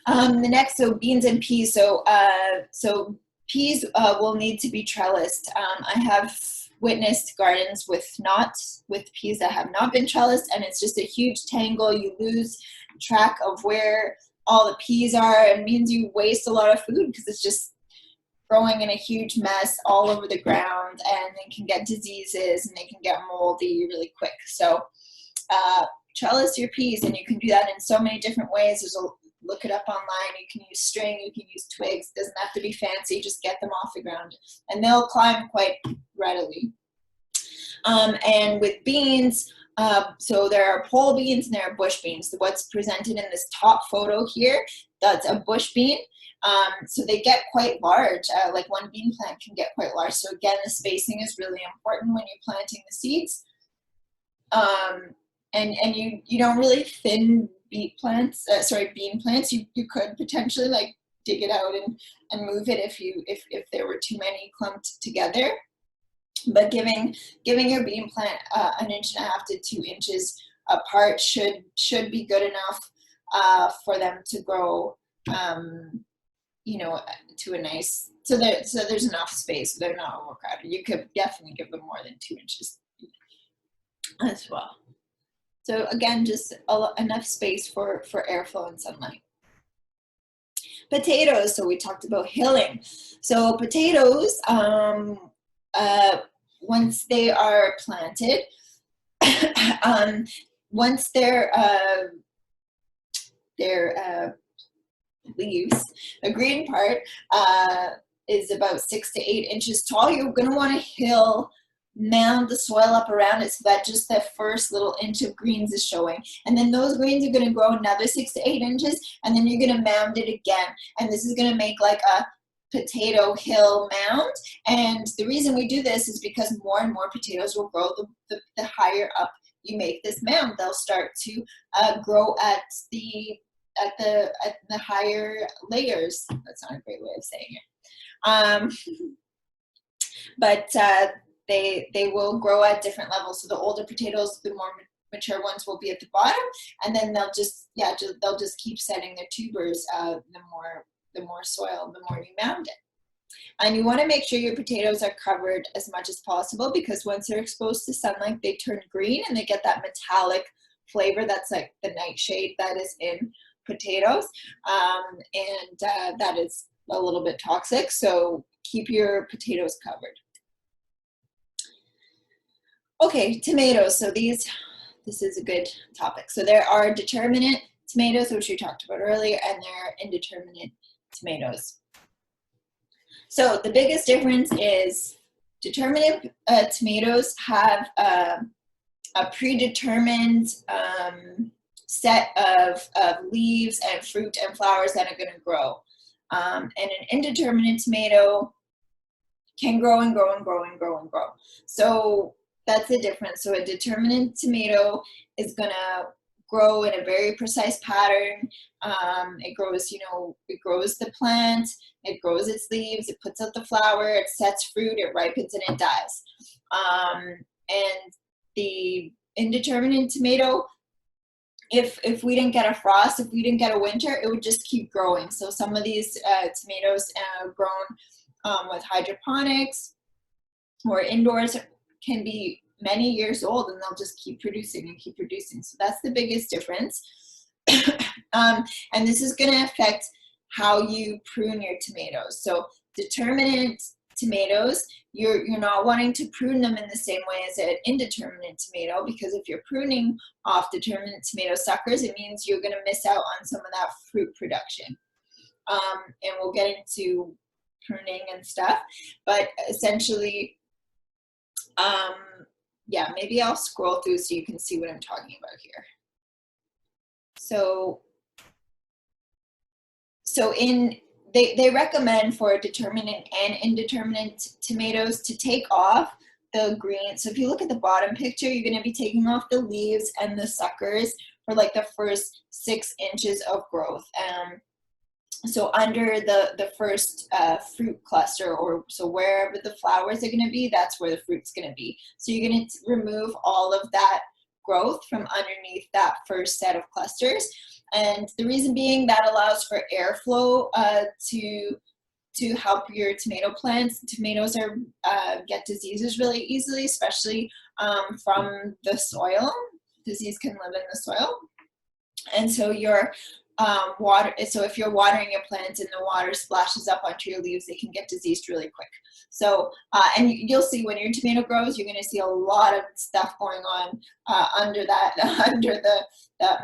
The next, so beans and peas. So peas will need to be trellised. I have witnessed gardens with peas that have not been trellised, and it's just a huge tangle. You lose track of where all the peas are. It means you waste a lot of food because it's just growing in a huge mess all over the ground, and they can get diseases and they can get moldy really quick. So trellis your peas, and you can do that in so many different ways. Look it up online. You can use string, you can use twigs. It doesn't have to be fancy, just get them off the ground and they'll climb quite readily. And with beans, so there are pole beans and there are bush beans. What's presented in this top photo here, that's a bush bean. So they get quite large, like one bean plant can get quite large. So again, the spacing is really important when you're planting the seeds. And you don't really thin bean plants. You could potentially like dig it out and move it if there were too many clumped together. But giving your bean plant 1.5 inches to 2 inches apart should be good enough for them to grow. To a nice, so there's enough space, so they're not overcrowded. You could definitely give them more than 2 inches as well. So again, just enough space for airflow and sunlight. Potatoes, so we talked about hilling. So potatoes, once they are planted, once their leaves, the green part, is about 6 to 8 inches tall, you're going to want to mound the soil up around it so that just that first little inch of greens is showing. And then those greens are going to grow another 6 to 8 inches, and then you're going to mound it again. And this is going to make like a potato hill mound. And the reason we do this is because more and more potatoes will grow the higher up you make this mound. They'll start to grow at the higher layers. That's not a great way of saying it. But they will grow at different levels. So the older potatoes, the more mature ones will be at the bottom, and then they'll just keep setting their tubers. The more soil, the more you mound it. And you want to make sure your potatoes are covered as much as possible, because once they're exposed to sunlight, they turn green and they get that metallic flavor that's like the nightshade that is in potatoes, and that is a little bit toxic. So keep your potatoes covered. Okay, tomatoes. So this is a good topic. So there are determinate tomatoes, which we talked about earlier, and there are indeterminate tomatoes. So the biggest difference is determinate tomatoes have a predetermined set of leaves and fruit and flowers that are going to grow. And an indeterminate tomato can grow and grow and grow and grow and grow. So that's the difference. So a determinate tomato is going to grow in a very precise pattern. It grows the plant, it grows its leaves, it puts out the flower, it sets fruit, it ripens, and it dies. And the indeterminate tomato, if we didn't get a frost, if we didn't get a winter, it would just keep growing. So some of these tomatoes grown with hydroponics or indoors can be many years old, and they'll just keep producing and keep producing. So that's the biggest difference. And this is going to affect how you prune your tomatoes. So determinate tomatoes, you're not wanting to prune them in the same way as an indeterminate tomato, because if you're pruning off determinate tomato suckers, it means you're going to miss out on some of that fruit production. And we'll get into pruning and stuff, but essentially, yeah, maybe I'll scroll through so you can see what I'm talking about here. So they recommend for determinate and indeterminate tomatoes to take off the green. So if you look at the bottom picture, you're going to be taking off the leaves and the suckers for like the first 6 inches of growth. So under the first fruit cluster, or so wherever the flowers are going to be, that's where the fruit's going to be. So you're going to remove all of that growth from underneath that first set of clusters. And the reason being, that allows for airflow to help your tomato plants. Tomatoes get diseases really easily, especially from the soil. Disease can live in the soil. And so so if you're watering your plants and the water splashes up onto your leaves, they can get diseased really quick. So, and you'll see when your tomato grows, you're going to see a lot of stuff going on under the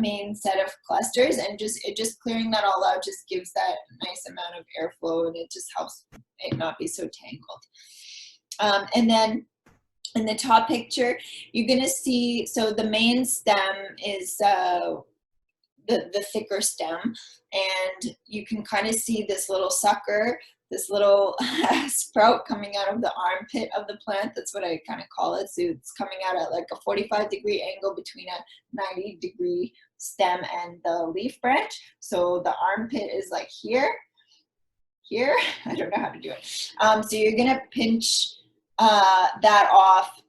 main set of clusters, and just clearing that all out just gives that nice amount of airflow, and it just helps it not be so tangled. And then In the top picture, you're gonna see, so the main stem is the thicker stem, and you can kind of see this little sucker, this little sprout coming out of the armpit of the plant. That's what I kind of call it. So it's coming out at like a 45-degree angle between a 90-degree stem and the leaf branch. So the armpit is like here. I don't know how to do it. So you're gonna pinch that off,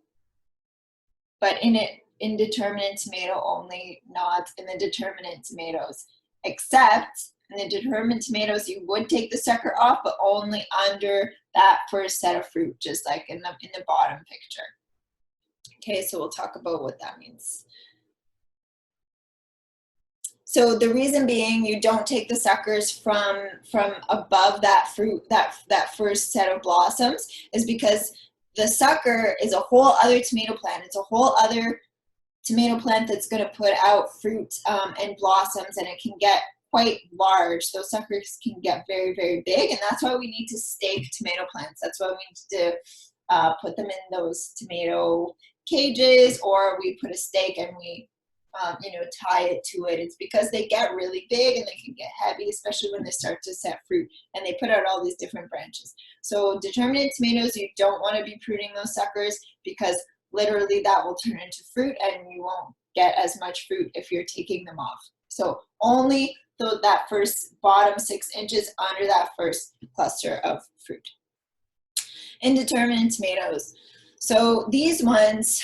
but in indeterminate tomato only, not in the determinate tomatoes. Except in the determinate tomatoes, you would take the sucker off, but only under that first set of fruit, just like in the bottom picture. Okay, so we'll talk about what that means. So the reason being you don't take the suckers from above that fruit, that first set of blossoms, is because the sucker is a whole other tomato plant. It's a whole other tomato plant that's going to put out fruit and blossoms, and it can get quite large. Those suckers can get very, very big, and that's why we need to stake tomato plants. That's why we need to put them in those tomato cages, or we put a stake and we tie it to it. It's because they get really big and they can get heavy, especially when they start to set fruit and they put out all these different branches. So determinate tomatoes, you don't want to be pruning those suckers, because literally that will turn into fruit and you won't get as much fruit if you're taking them off. So only that first bottom 6 inches under that first cluster of fruit. Indeterminate tomatoes. So these ones,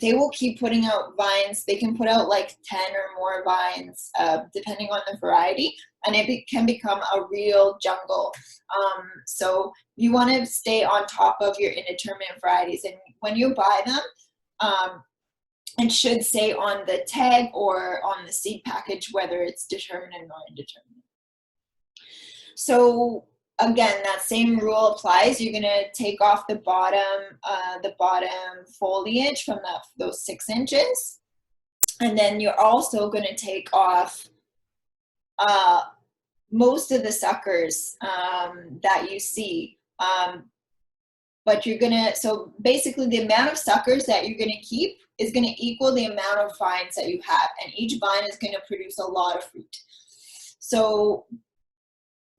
they will keep putting out vines. They can put out like 10 or more vines, depending on the variety, and it can become a real jungle. So you want to stay on top of your indeterminate varieties, and when you buy them, it should say on the tag or on the seed package whether it's determinate or indeterminate. So again, that same rule applies. You're gonna take off the bottom foliage from those 6 inches, and then you're also gonna take off most of the suckers that you see. But you're gonna, so basically the amount of suckers that you're gonna keep is gonna equal the amount of vines that you have, and each vine is gonna produce a lot of fruit. So,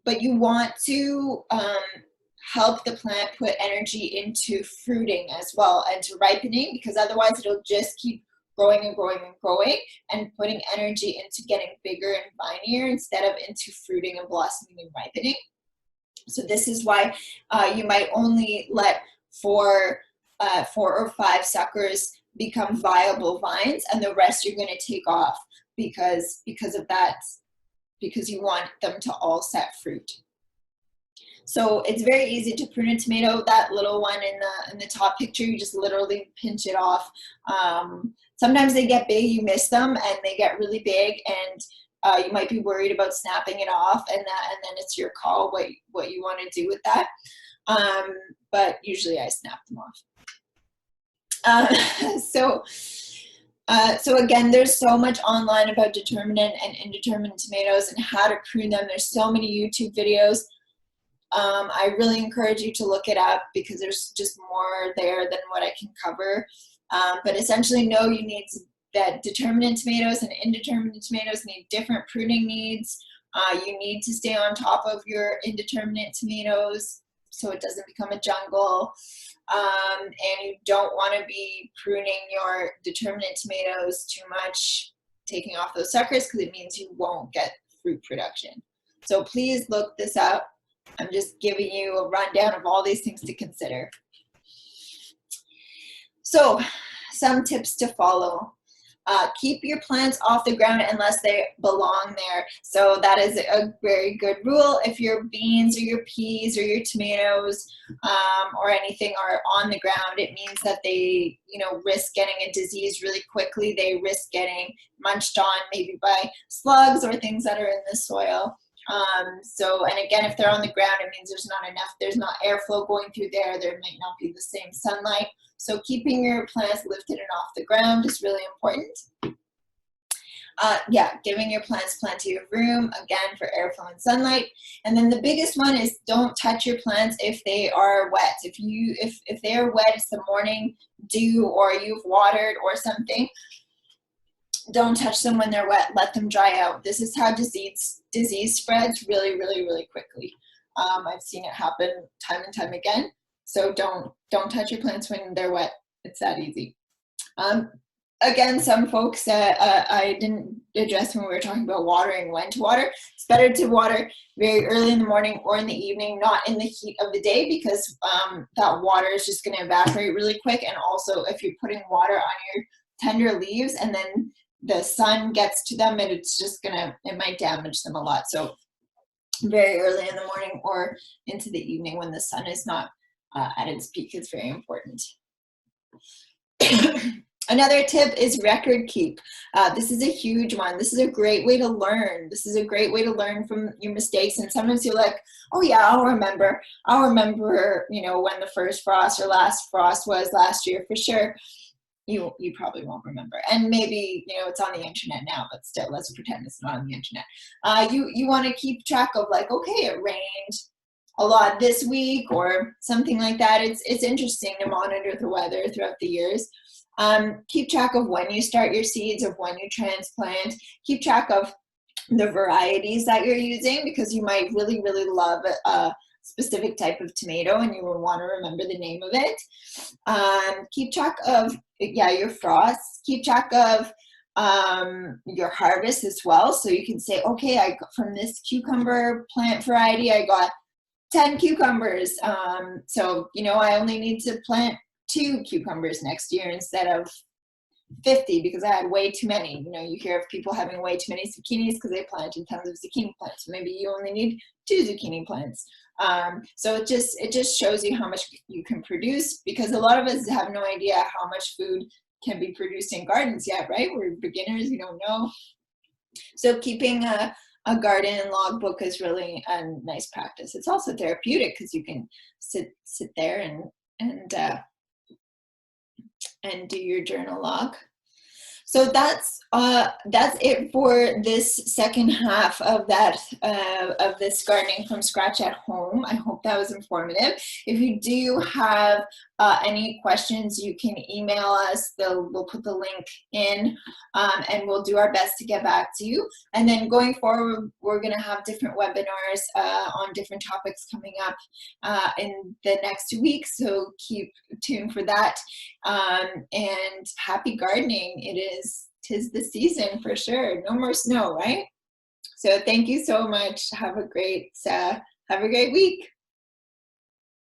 but you want to help the plant put energy into fruiting as well and to ripening, because otherwise it'll just keep growing and growing and growing and putting energy into getting bigger and vinier instead of into fruiting and blossoming and ripening. So this is why you might only let 4 or 5 suckers become viable vines, and the rest you're going to take off because of that, because you want them to all set fruit. So it's very easy to prune a tomato. That little one in the top picture, you just literally pinch it off. Sometimes they get big, you miss them, and they get really big, and you might be worried about snapping it off, and then it's your call what you want to do with that. But usually I snap them off. So again, there's so much online about determinate and indeterminate tomatoes and how to prune them. There's so many YouTube videos. I really encourage you to look it up because there's just more there than what I can cover. But essentially, know you need that determinate tomatoes and indeterminate tomatoes need different pruning needs. You need to stay on top of your indeterminate tomatoes so it doesn't become a jungle. And you don't want to be pruning your determinate tomatoes too much, taking off those suckers, because it means you won't get fruit production. So please look this up. I'm just giving you a rundown of all these things to consider. So some tips to follow. Keep your plants off the ground unless they belong there. So that is a very good rule. If your beans or your peas or your tomatoes or anything are on the ground, it means that they, risk getting a disease really quickly. They risk getting munched on maybe by slugs or things that are in the soil. And again, if they're on the ground, it means there's not airflow going through there. There might not be the same sunlight. So keeping your plants lifted and off the ground is really important. Yeah, giving your plants plenty of room, again, for airflow and sunlight. And then the biggest one is don't touch your plants if they are wet. If they are wet, it's the morning dew or you've watered or something, don't touch them when they're wet. Let them dry out. This is how disease spreads really, really, really quickly. I've seen it happen time and time again. So don't touch your plants when they're wet. It's that easy. Again, some folks I didn't address when we were talking about watering, when to water. It's better to water very early in the morning or in the evening, not in the heat of the day, because that water is just going to evaporate really quick. And also, if you're putting water on your tender leaves and then the sun gets to them, and it might damage them a lot. So very early in the morning or into the evening when the sun is not at its peak is very important. Another tip is record keep. This is a huge one. This is a great way to learn. This is a great way to learn from your mistakes. And sometimes you're like, oh yeah, I'll remember, when the first frost or last frost was last year for sure. You probably won't remember. And maybe, it's on the internet now, but still, let's pretend it's not on the internet. You want to keep track of, like, okay, it rained a lot this week or something like that. It's interesting to monitor the weather throughout the years. Keep track of when you start your seeds, of when you transplant. Keep track of the varieties that you're using, because you might really, really love a specific type of tomato and you will want to remember the name of it. Keep track of, your frosts. Keep track of your harvest as well. So you can say, okay, I got from this cucumber plant variety, I got 10 cucumbers. So, I only need to plant 2 cucumbers next year instead of 50 because I had way too many. You hear of people having way too many zucchinis because they planted tons of zucchini plants. Maybe you only need 2 zucchini plants. So it just shows you how much you can produce, because a lot of us have no idea how much food can be produced in gardens yet, right? We're beginners, we don't know. So keeping a garden logbook is really a nice practice. It's also therapeutic because you can sit there and do your journal log. So that's it for this second half of this gardening from scratch at home. I hope that was informative. If you do have any questions, you can email us. We'll put the link in, and we'll do our best to get back to you. And then going forward, we're going to have different webinars on different topics coming up in the next 2 weeks. So keep tuned for that. And happy gardening. Tis the season for sure. No more snow, right? So thank you so much. Have a great week.